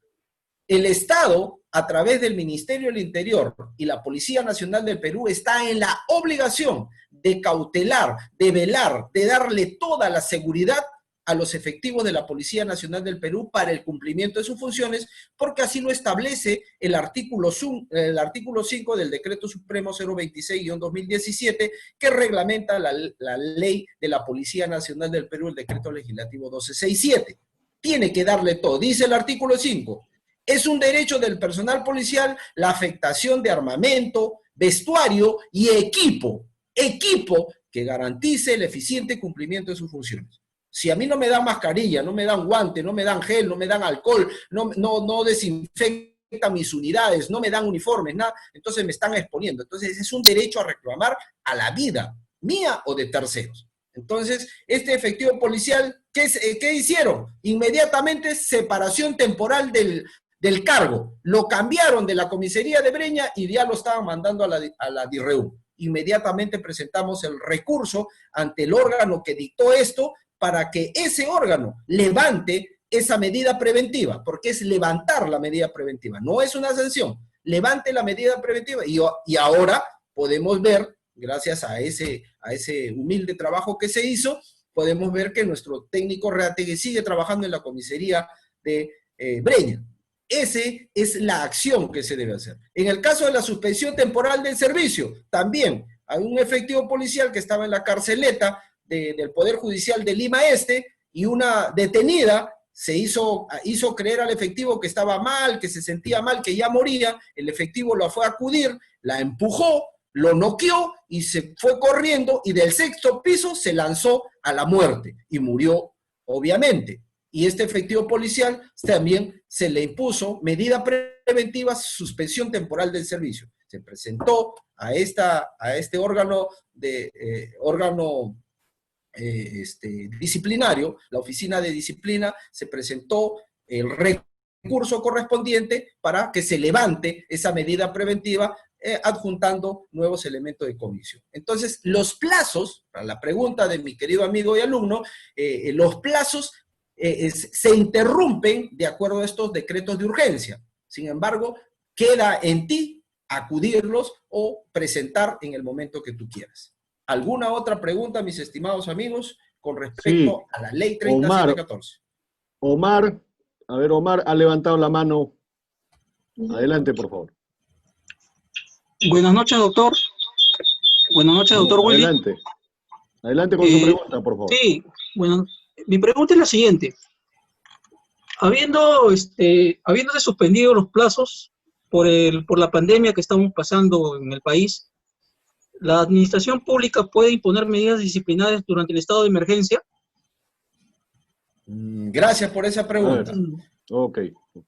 El Estado, a través del Ministerio del Interior y la Policía Nacional del Perú, está en la obligación de cautelar, de velar, de darle toda la seguridad a los efectivos de la Policía Nacional del Perú para el cumplimiento de sus funciones, porque así lo establece el artículo 5 del Decreto Supremo 026-2017, que reglamenta la ley de la Policía Nacional del Perú, el Decreto Legislativo 1267. Tiene que darle todo. Dice el artículo 5, es un derecho del personal policial la afectación de armamento, vestuario y equipo que garantice el eficiente cumplimiento de sus funciones. Si a mí no me dan mascarilla, no me dan guante, no me dan gel, no me dan alcohol, no desinfectan mis unidades, no me dan uniformes, nada, entonces me están exponiendo. Entonces es un derecho a reclamar a la vida, mía o de terceros. Entonces, este efectivo policial, ¿qué hicieron? Inmediatamente separación temporal del cargo. Lo cambiaron de la comisaría de Breña y ya lo estaban mandando a la DIRREU. Inmediatamente presentamos el recurso ante el órgano que dictó esto, para que ese órgano levante esa medida preventiva, porque es levantar la medida preventiva, no es una sanción, levante la medida preventiva, y ahora podemos ver, gracias a ese humilde trabajo que se hizo, podemos ver que nuestro técnico Reategui sigue trabajando en la comisaría de Breña. Esa es la acción que se debe hacer. En el caso de la suspensión temporal del servicio, también hay un efectivo policial que estaba en la carceleta del Poder Judicial de Lima Este, y una detenida hizo creer al efectivo que estaba mal, que se sentía mal, que ya moría. El efectivo la fue a acudir, la empujó, lo noqueó y se fue corriendo, y del 6º piso se lanzó a la muerte y murió, obviamente. Y este efectivo policial también se le impuso medida preventiva, suspensión temporal del servicio. Se presentó a este órgano disciplinario, la oficina de disciplina, se presentó el recurso correspondiente para que se levante esa medida preventiva, adjuntando nuevos elementos de convicción. Entonces, los plazos, para la pregunta de mi querido amigo y alumno, los plazos se interrumpen de acuerdo a estos decretos de urgencia. Sin embargo, queda en ti acudirlos o presentar en el momento que tú quieras. ¿Alguna otra pregunta, mis estimados amigos, con respecto a la ley 3714? Omar, a ver, Omar ha levantado la mano. Adelante, por favor. Buenas noches, doctor. Buenas noches, doctor Willy. Adelante. Adelante con su pregunta, por favor. Sí, bueno, mi pregunta es la siguiente. Habiéndose suspendido los plazos por la pandemia que estamos pasando en el país, ¿la administración pública puede imponer medidas disciplinarias durante el estado de emergencia? Gracias por esa pregunta. Ok,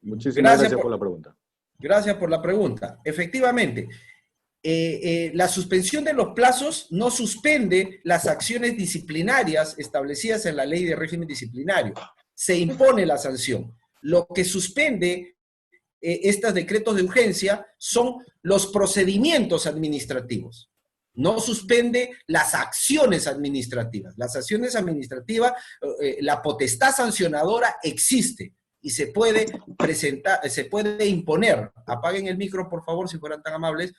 muchísimas gracias por la pregunta. Gracias por la pregunta. Efectivamente, la suspensión de los plazos no suspende las acciones disciplinarias establecidas en la ley de régimen disciplinario. Se impone la sanción. Lo que suspende estos decretos de urgencia son los procedimientos administrativos. No suspende las acciones administrativas. Las acciones administrativas, la potestad sancionadora existe y se puede presentar, se puede imponer. Apaguen el micro, por favor, si fueran tan amables.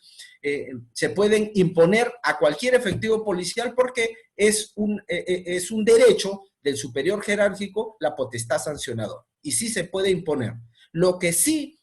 Se pueden imponer a cualquier efectivo policial porque es un derecho del superior jerárquico la potestad sancionadora. Y sí se puede imponer. Lo que sí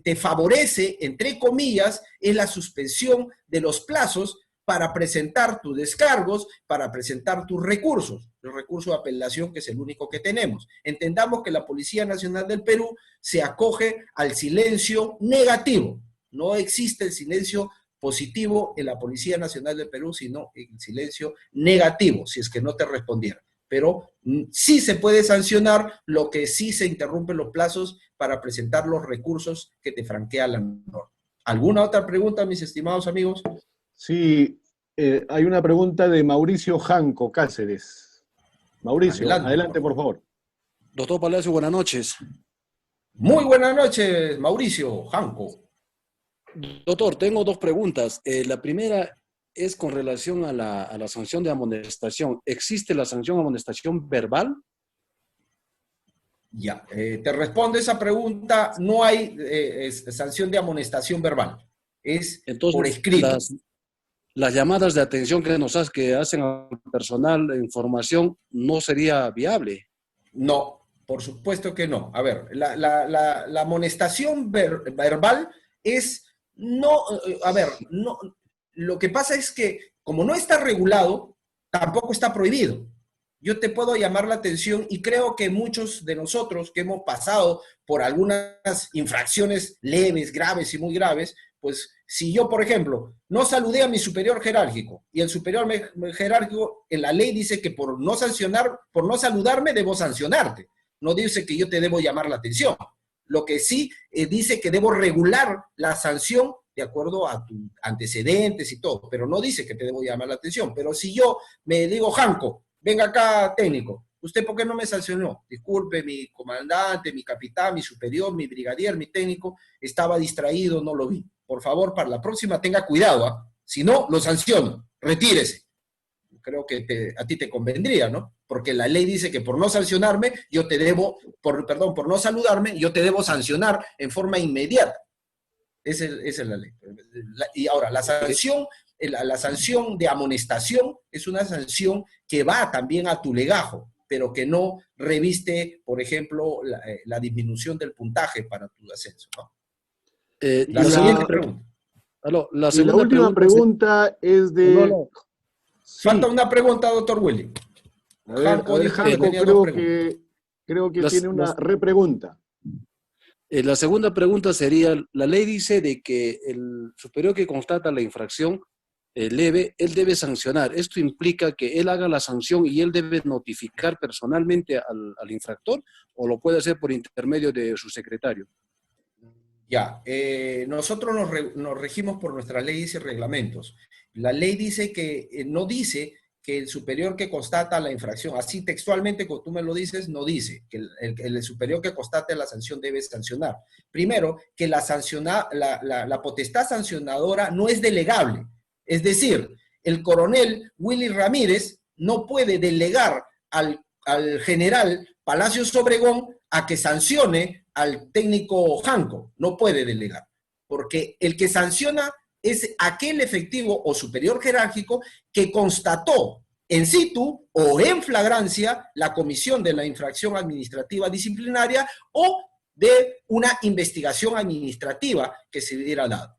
te favorece, entre comillas, es la suspensión de los plazos para presentar tus descargos, para presentar tus recursos, el recurso de apelación, que es el único que tenemos. Entendamos que la Policía Nacional del Perú se acoge al silencio negativo. No existe el silencio positivo en la Policía Nacional del Perú, sino el silencio negativo, si es que no te respondieron. Pero sí se puede sancionar, lo que sí se interrumpen los plazos para presentar los recursos que te franquea la norma. ¿Alguna otra pregunta, mis estimados amigos? Sí, hay una pregunta de Mauricio Janco Cáceres. Mauricio, adelante por favor. Doctor Palacio, buenas noches. Muy buenas noches, Mauricio Janco. Doctor, tengo dos preguntas. La primera es con relación a la sanción de amonestación. ¿Existe la sanción de amonestación verbal? Ya, te respondo esa pregunta. No hay sanción de amonestación verbal. Es entonces, por escrito. Las llamadas de atención que hacen al personal de información no sería viable. No, por supuesto que no. A ver, la amonestación verbal es no, a ver, no. Lo que pasa es que, como no está regulado, tampoco está prohibido. Yo te puedo llamar la atención y creo que muchos de nosotros que hemos pasado por algunas infracciones leves, graves y muy graves, pues si yo, por ejemplo, no saludé a mi superior jerárquico y el superior jerárquico en la ley dice que por no saludarme debo sancionarte. No dice que yo te debo llamar la atención. Lo que sí dice que debo regular la sanción de acuerdo a tus antecedentes y todo, pero no dice que te debo llamar la atención. Pero si yo me digo, Janco, venga acá técnico, ¿usted por qué no me sancionó? Disculpe, mi comandante, mi capitán, mi superior, mi brigadier, mi técnico, estaba distraído, no lo vi. Por favor, para la próxima tenga cuidado, ¿eh? Si no, lo sanciono, retírese. Creo que a ti te convendría, ¿no? Porque la ley dice que por no sancionarme, yo te debo, por no saludarme, yo te debo sancionar en forma inmediata. Esa es la ley. Y ahora, la sanción de amonestación es una sanción que va también a tu legajo, pero que no reviste, por ejemplo, la disminución del puntaje para tu ascenso, ¿no? La siguiente pregunta. La última pregunta es de... Sí. Falta una pregunta, doctor Willy. Janco, creo que tiene una repregunta. La segunda pregunta sería, la ley dice de que el superior que constata la infracción leve, él debe sancionar. ¿Esto implica que él haga la sanción y él debe notificar personalmente al infractor o lo puede hacer por intermedio de su secretario? Ya, nosotros nos regimos por nuestras leyes y reglamentos. La ley dice que, no dice que el superior que constata la infracción, así textualmente como tú me lo dices, no dice que el superior que constate la sanción debe sancionar. Primero, que la potestad sancionadora no es delegable. Es decir, el coronel Willy Ramírez no puede delegar al general Palacios Obregón a que sancione al técnico Janco. No puede delegar, porque el que sanciona es aquel efectivo o superior jerárquico que constató en situ o en flagrancia la comisión de la infracción administrativa disciplinaria o de una investigación administrativa que se hubiera dado.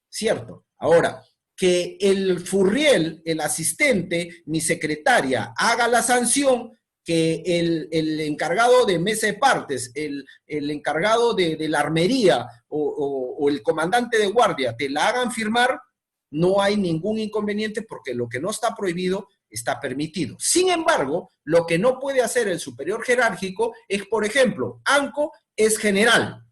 ¿Cierto? Ahora, que el furriel, el asistente, mi secretaria, haga la sanción, que el encargado de mesa de partes, el encargado de la armería o el comandante de guardia te la hagan firmar, no hay ningún inconveniente porque lo que no está prohibido está permitido. Sin embargo, lo que no puede hacer el superior jerárquico es, por ejemplo, Anco es general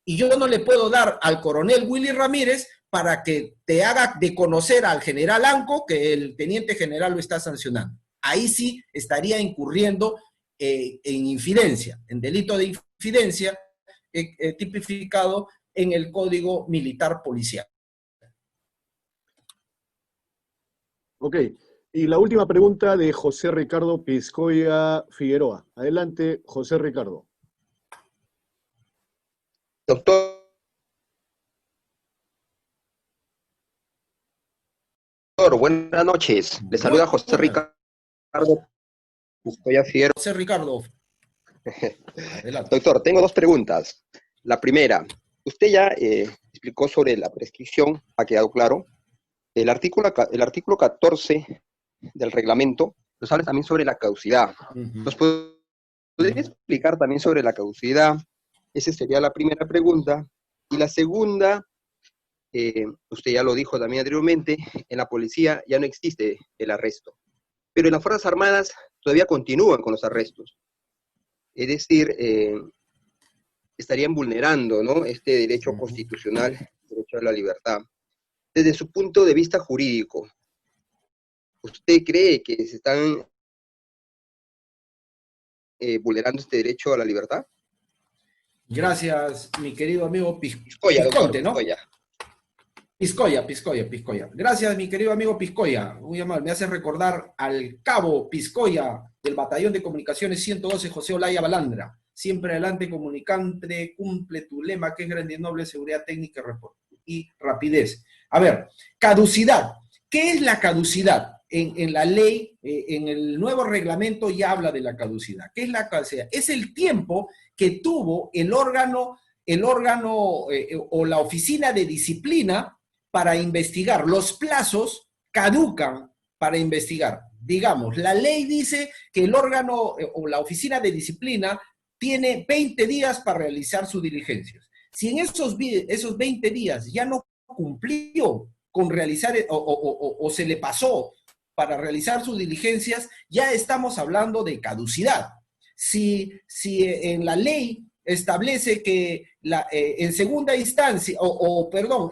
y yo no le puedo dar al coronel Willy Ramírez para que te haga de conocer al general Anco que el teniente general lo está sancionando. Ahí sí estaría incurriendo en infidencia, en delito de infidencia tipificado en el Código Militar Policial. Ok, y la última pregunta de José Ricardo Piscoya Figueroa. Adelante, José Ricardo. Doctor, buenas noches. Le saluda José Ricardo Piscoya Figueroa. José Ricardo. Doctor, tengo dos preguntas. La primera, usted ya explicó sobre la prescripción, ha quedado claro. El artículo 14 del reglamento nos habla también sobre la caducidad. ¿Nos podría explicar también sobre la caducidad? Esa sería la primera pregunta. Y la segunda, usted ya lo dijo también anteriormente, en la policía ya no existe el arresto. Pero en las Fuerzas Armadas todavía continúan con los arrestos. Es decir, estarían vulnerando, ¿no?, este derecho constitucional, derecho a la libertad. Desde su punto de vista jurídico, ¿usted cree que se están vulnerando este derecho a la libertad? Gracias, mi querido amigo Piscoya, Pisconte, doctor, ¿no? Piscoya. Gracias, mi querido amigo Piscoya. Muy amable, me hace recordar al cabo Piscoya del Batallón de Comunicaciones 112, José Olaya Balandra. Siempre adelante, comunicante, cumple tu lema, que es grande y noble, seguridad técnica y rapidez. A ver, caducidad. ¿Qué es la caducidad? En la ley, en el nuevo reglamento ya habla de la caducidad. ¿Qué es la caducidad? Es el tiempo que tuvo el órgano o la oficina de disciplina para investigar. Los plazos caducan para investigar. Digamos, la ley dice que el órgano o la oficina de disciplina tiene 20 días para realizar sus diligencias. Si en esos 20 días ya no cumplió con realizar o se le pasó para realizar sus diligencias, ya estamos hablando de caducidad. Si en la ley establece que en segunda instancia,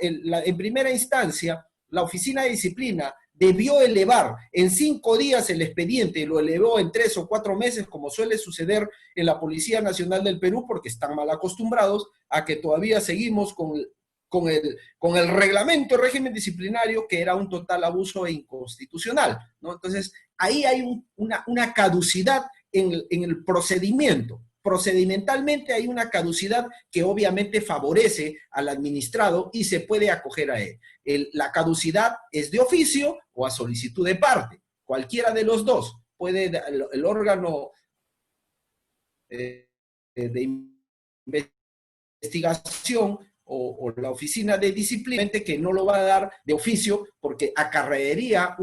en primera instancia, la oficina de disciplina debió elevar en 5 días el expediente, lo elevó en 3 o 4 meses, como suele suceder en la Policía Nacional del Perú, porque están mal acostumbrados a que todavía seguimos con el reglamento de régimen disciplinario, que era un total abuso e inconstitucional, ¿no? Entonces, ahí hay una caducidad en el procedimiento. Procedimentalmente hay una caducidad que obviamente favorece al administrado y se puede acoger a él. La caducidad es de oficio o a solicitud de parte. Cualquiera de los dos puede, el órgano de investigación o la oficina de disciplina, que no lo va a dar de oficio porque acarrearía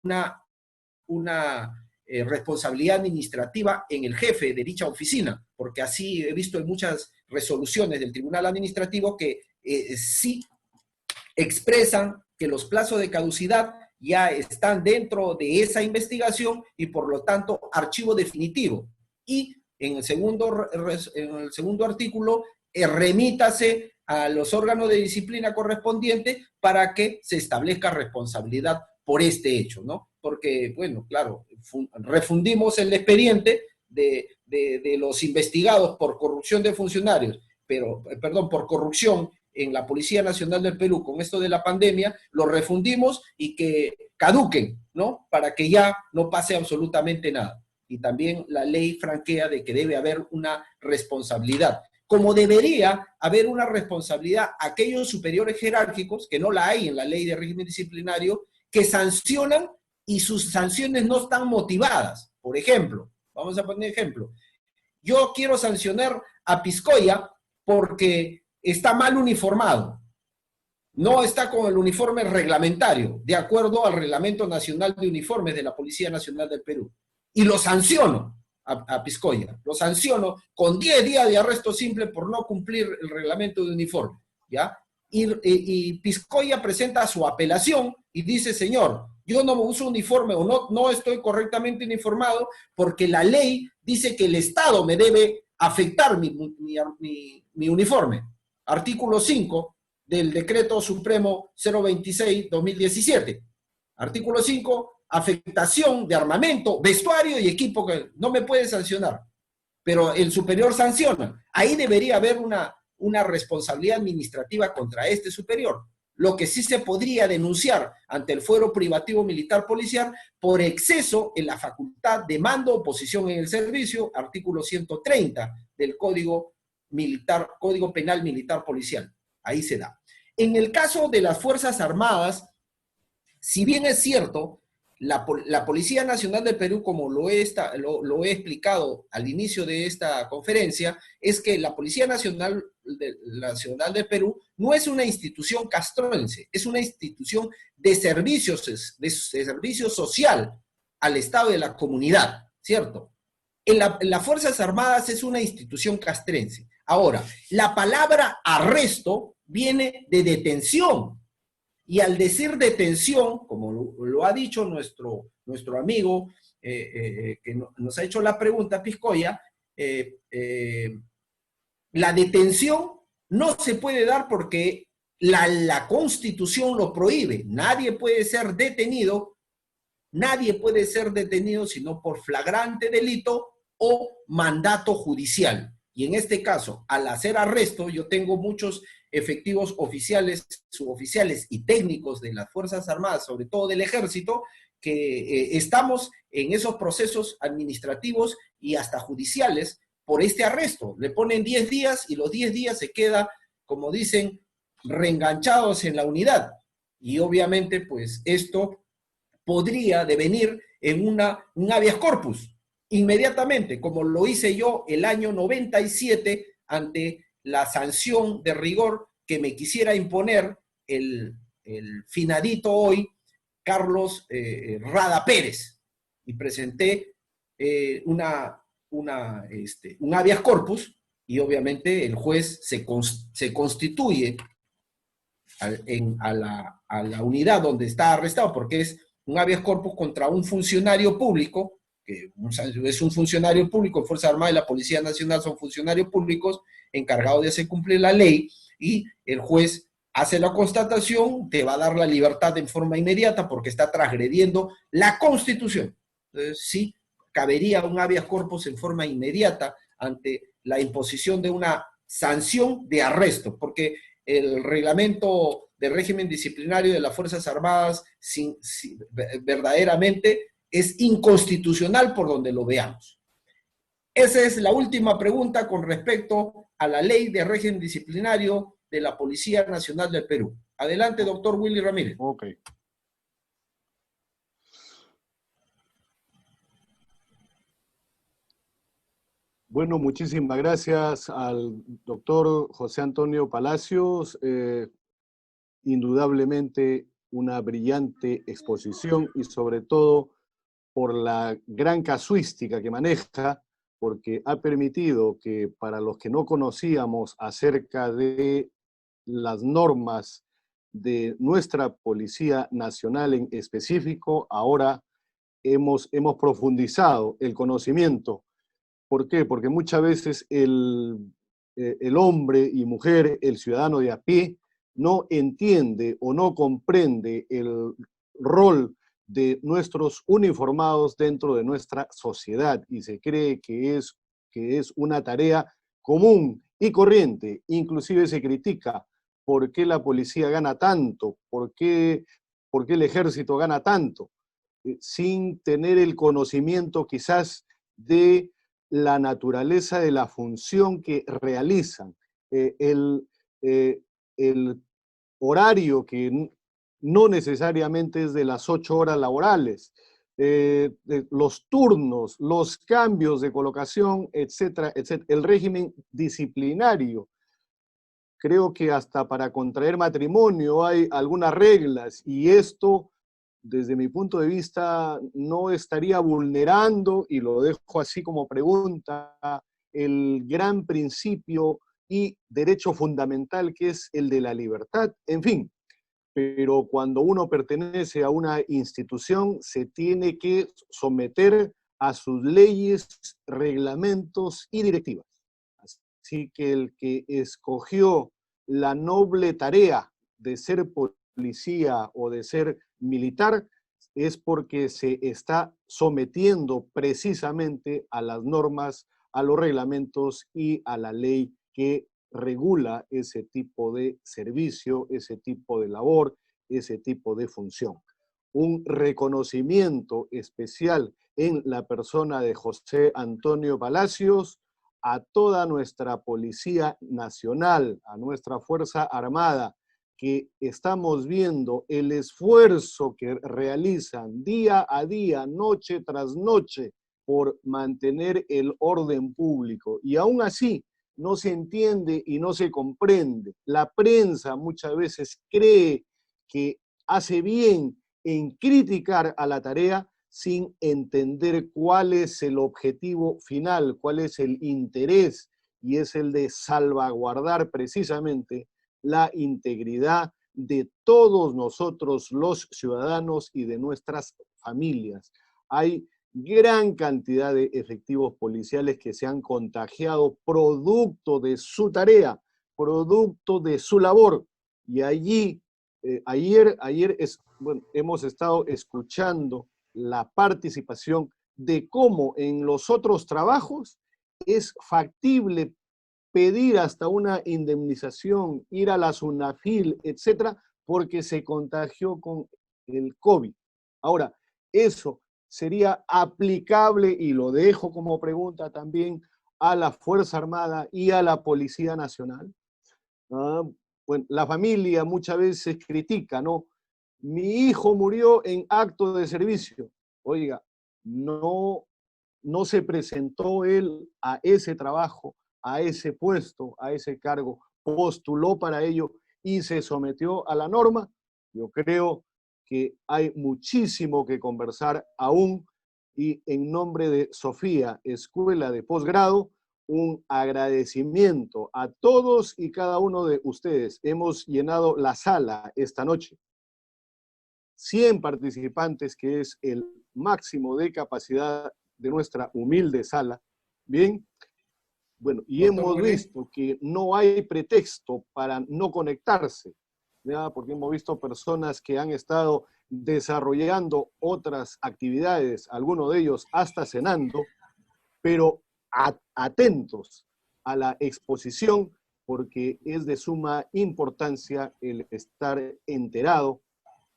una responsabilidad administrativa en el jefe de dicha oficina, porque así he visto en muchas resoluciones del Tribunal Administrativo que sí expresan que los plazos de caducidad ya están dentro de esa investigación y por lo tanto archivo definitivo. Y en el segundo artículo, remítase a los órganos de disciplina correspondientes para que se establezca responsabilidad por este hecho, ¿no? Porque, bueno, claro, refundimos el expediente de los investigados por corrupción de funcionarios, por corrupción en la Policía Nacional del Perú con esto de la pandemia, lo refundimos y que caduquen, ¿no? Para que ya no pase absolutamente nada. Y también la ley franquea de que debe haber una responsabilidad. Como debería haber una responsabilidad a aquellos superiores jerárquicos, que no la hay en la ley de régimen disciplinario, que sancionan y sus sanciones no están motivadas. Por ejemplo, vamos a poner ejemplo. Yo quiero sancionar a Piscoya porque está mal uniformado. No está con el uniforme reglamentario, de acuerdo al Reglamento Nacional de Uniformes de la Policía Nacional del Perú. Y lo sanciono a Piscoya. Lo sanciono con 10 días de arresto simple por no cumplir el reglamento de uniforme, ¿ya? Y Piscoya presenta su apelación y dice, señor, yo no uso uniforme o no estoy correctamente uniformado porque la ley dice que el Estado me debe afectar mi uniforme. Artículo 5 del Decreto Supremo 026-2017. Artículo 5, afectación de armamento, vestuario y equipo que no me puede sancionar, pero el superior sanciona. Ahí debería haber una responsabilidad administrativa contra este superior. Lo que sí se podría denunciar ante el fuero privativo militar policial por exceso en la facultad de mando o posición en el servicio, artículo 130 del Código Penal Militar Policial. Ahí se da. En el caso de las Fuerzas Armadas, si bien es cierto La Policía Nacional del Perú, como lo he explicado al inicio de esta conferencia, es que la Policía Nacional del Perú no es una institución castrense, es una institución de servicio social al Estado y a la comunidad, ¿cierto? En las Fuerzas Armadas es una institución castrense. Ahora, la palabra arresto viene de detención. Y al decir detención, como lo ha dicho nuestro amigo que nos ha hecho la pregunta, Piscoya, la detención no se puede dar porque la Constitución lo prohíbe. Nadie puede ser detenido sino por flagrante delito o mandato judicial. Y en este caso, al hacer arresto, yo tengo muchos efectivos oficiales, suboficiales y técnicos de las Fuerzas Armadas, sobre todo del Ejército, que estamos en esos procesos administrativos y hasta judiciales por este arresto. Le ponen 10 días y los 10 días se queda, como dicen, reenganchados en la unidad. Y obviamente, pues esto podría devenir en un habeas corpus inmediatamente, como lo hice yo el año 97 ante la sanción de rigor que me quisiera imponer el finadito hoy Carlos Rada Pérez, y presenté un habeas corpus, y obviamente el juez se constituye a la unidad donde está arrestado, porque es un habeas corpus contra un funcionario público, que es un funcionario público, Fuerza Armada y la Policía Nacional son funcionarios públicos encargados de hacer cumplir la ley, y el juez hace la constatación, te va a dar la libertad en forma inmediata porque está transgrediendo la Constitución. Entonces, sí, cabería un habeas corpus en forma inmediata ante la imposición de una sanción de arresto, porque el reglamento de régimen disciplinario de las Fuerzas Armadas verdaderamente es inconstitucional por donde lo veamos. Esa es la última pregunta con respecto a la ley de régimen disciplinario de la Policía Nacional del Perú. Adelante, doctor Willy Ramírez. Ok. Bueno, muchísimas gracias al doctor José Antonio Palacios. Indudablemente una brillante exposición y sobre todo por la gran casuística que maneja, porque ha permitido que para los que no conocíamos acerca de las normas de nuestra Policía Nacional en específico, ahora hemos profundizado el conocimiento. ¿Por qué? Porque muchas veces el hombre y mujer, el ciudadano de a pie, no entiende o no comprende el rol de nuestros uniformados dentro de nuestra sociedad y se cree que es una tarea común y corriente. Inclusive se critica por qué la policía gana tanto, por qué el ejército gana tanto, sin tener el conocimiento quizás de la naturaleza de la función que realizan. El horario que no necesariamente es de las 8 horas laborales, los turnos, los cambios de colocación, etcétera, etcétera. El régimen disciplinario. Creo que hasta para contraer matrimonio hay algunas reglas y esto, desde mi punto de vista, no estaría vulnerando, y lo dejo así como pregunta, el gran principio y derecho fundamental que es el de la libertad. En fin, pero cuando uno pertenece a una institución se tiene que someter a sus leyes, reglamentos y directivas. Así que el que escogió la noble tarea de ser policía o de ser militar es porque se está sometiendo precisamente a las normas, a los reglamentos y a la ley que regula ese tipo de servicio, ese tipo de labor, ese tipo de función. Un reconocimiento especial en la persona de José Antonio Palacios a toda nuestra Policía Nacional, a nuestra Fuerza Armada, que estamos viendo el esfuerzo que realizan día a día, noche tras noche, por mantener el orden público. Y aún así no se entiende y no se comprende. La prensa muchas veces cree que hace bien en criticar a la tarea sin entender cuál es el objetivo final, cuál es el interés, y es el de salvaguardar precisamente la integridad de todos nosotros los ciudadanos y de nuestras familias. Hay gran cantidad de efectivos policiales que se han contagiado producto de su tarea, producto de su labor. Y allí, hemos estado escuchando la participación de cómo en los otros trabajos es factible pedir hasta una indemnización, ir a la SUNAFIL, etcétera, porque se contagió con el COVID. Ahora, eso sería aplicable, y lo dejo como pregunta también, a la Fuerza Armada y a la Policía Nacional. Bueno, la familia muchas veces critica, ¿no? Mi hijo murió en acto de servicio. Oiga, no se presentó él a ese trabajo, a ese puesto, a ese cargo, postuló para ello y se sometió a la norma. Yo creo que hay muchísimo que conversar aún, y en nombre de Sofía, Escuela de Posgrado, un agradecimiento a todos y cada uno de ustedes. Hemos llenado la sala esta noche. 100 participantes, que es el máximo de capacidad de nuestra humilde sala. Bien, bueno, y hemos visto que no hay pretexto para no conectarse, ¿ya? Porque hemos visto personas que han estado desarrollando otras actividades, algunos de ellos hasta cenando, pero atentos a la exposición, porque es de suma importancia el estar enterado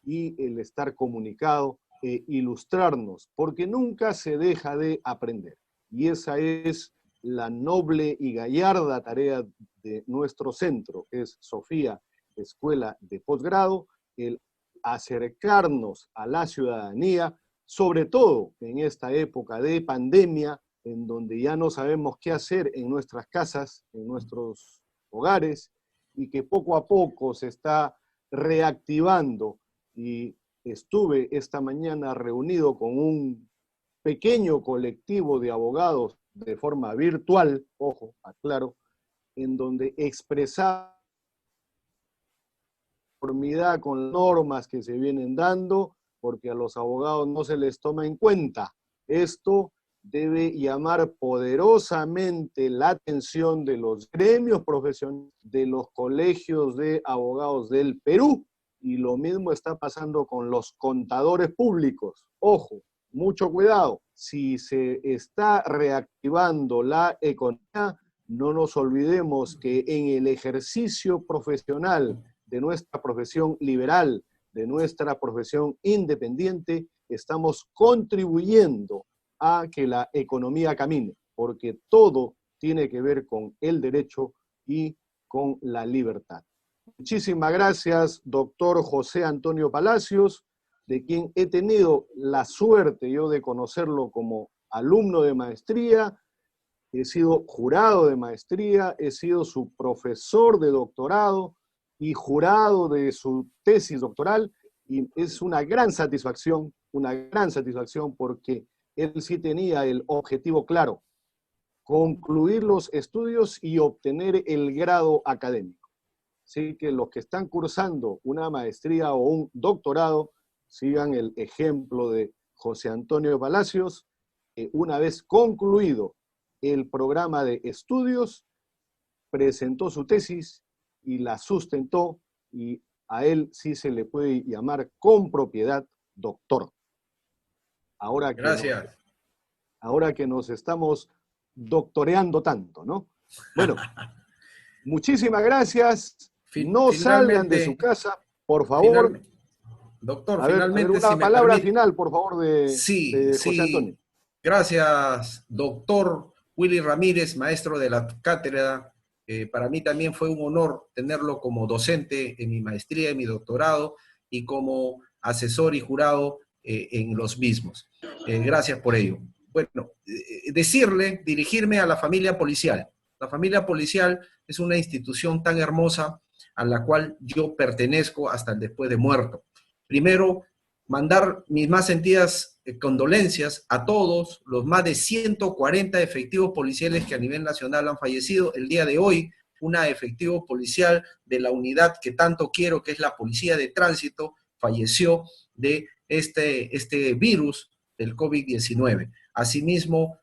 y el estar comunicado, ilustrarnos, porque nunca se deja de aprender. Y esa es la noble y gallarda tarea de nuestro centro, que es Sofía, Escuela de Posgrado, el acercarnos a la ciudadanía, sobre todo en esta época de pandemia, en donde ya no sabemos qué hacer en nuestras casas, en nuestros hogares, y que poco a poco se está reactivando. Y estuve esta mañana reunido con un pequeño colectivo de abogados de forma virtual, ojo, aclaro, en donde expresaba conformidad con normas que se vienen dando, porque a los abogados no se les toma en cuenta. Esto debe llamar poderosamente la atención de los gremios profesionales, de los colegios de abogados del Perú, y lo mismo está pasando con los contadores públicos. Ojo, mucho cuidado. Si se está reactivando la economía, no nos olvidemos que en el ejercicio profesional de nuestra profesión liberal, de nuestra profesión independiente, estamos contribuyendo a que la economía camine, porque todo tiene que ver con el derecho y con la libertad. Muchísimas gracias, doctor José Antonio Palacios, de quien he tenido la suerte yo de conocerlo como alumno de maestría, he sido jurado de maestría, he sido su profesor de doctorado y jurado de su tesis doctoral, y es una gran satisfacción porque él sí tenía el objetivo claro: concluir los estudios y obtener el grado académico. Así que los que están cursando una maestría o un doctorado, sigan el ejemplo de José Antonio Palacios, que una vez concluido el programa de estudios, presentó su tesis y la sustentó, y a él sí se le puede llamar con propiedad doctor. Ahora que nos estamos doctoreando tanto, ¿no? Bueno, muchísimas gracias. No salgan de su casa, por favor. Doctor, finalmente, una palabra final, por favor, de José Antonio. Gracias, doctor Willy Ramírez, maestro de la cátedra Para mí también fue un honor tenerlo como docente en mi maestría, en mi doctorado y como asesor y jurado en los mismos. Gracias por ello. Bueno, dirigirme a la familia policial. La familia policial es una institución tan hermosa a la cual yo pertenezco hasta el después de muerto. Primero, mandar mis más sentidas condolencias a todos los más de 140 efectivos policiales que a nivel nacional han fallecido. El día de hoy, una efectivo policial de la unidad que tanto quiero, que es la Policía de Tránsito, falleció de este virus del COVID-19. Asimismo,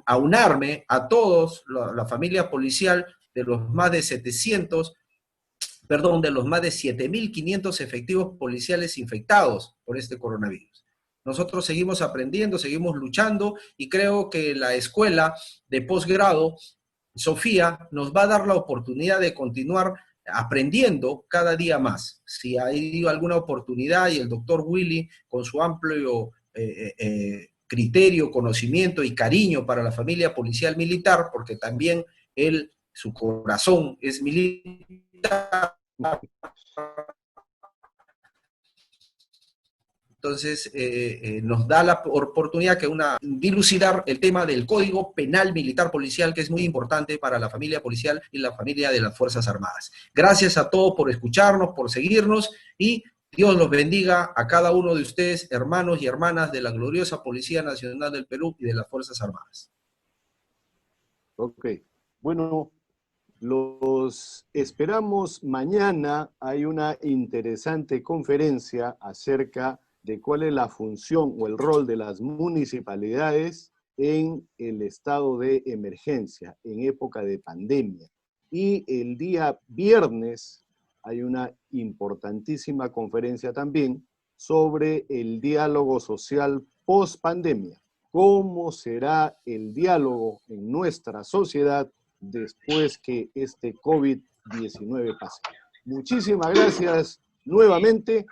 aunarme a todos, la familia policial de los más de 7.500 efectivos policiales infectados por este coronavirus. Nosotros seguimos aprendiendo, seguimos luchando y creo que la escuela de posgrado, Sofía, nos va a dar la oportunidad de continuar aprendiendo cada día más. Si hay alguna oportunidad y el doctor Willy, con su amplio criterio, conocimiento y cariño para la familia policial militar, porque también su corazón es militar. Entonces, nos da la oportunidad de dilucidar el tema del Código Penal Militar Policial, que es muy importante para la familia policial y la familia de las Fuerzas Armadas. Gracias a todos por escucharnos, por seguirnos, y Dios los bendiga a cada uno de ustedes, hermanos y hermanas de la gloriosa Policía Nacional del Perú y de las Fuerzas Armadas. Ok, bueno, los esperamos mañana. Hay una interesante conferencia acerca de cuál es la función o el rol de las municipalidades en el estado de emergencia, en época de pandemia. Y el día viernes hay una importantísima conferencia también sobre el diálogo social post-pandemia. ¿Cómo será el diálogo en nuestra sociedad después que este COVID-19 pase? Muchísimas gracias nuevamente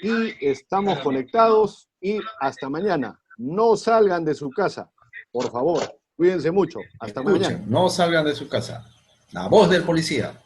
y estamos conectados y hasta mañana. No salgan de su casa, por favor. Cuídense mucho. Hasta mañana. No salgan de su casa. La voz del policía.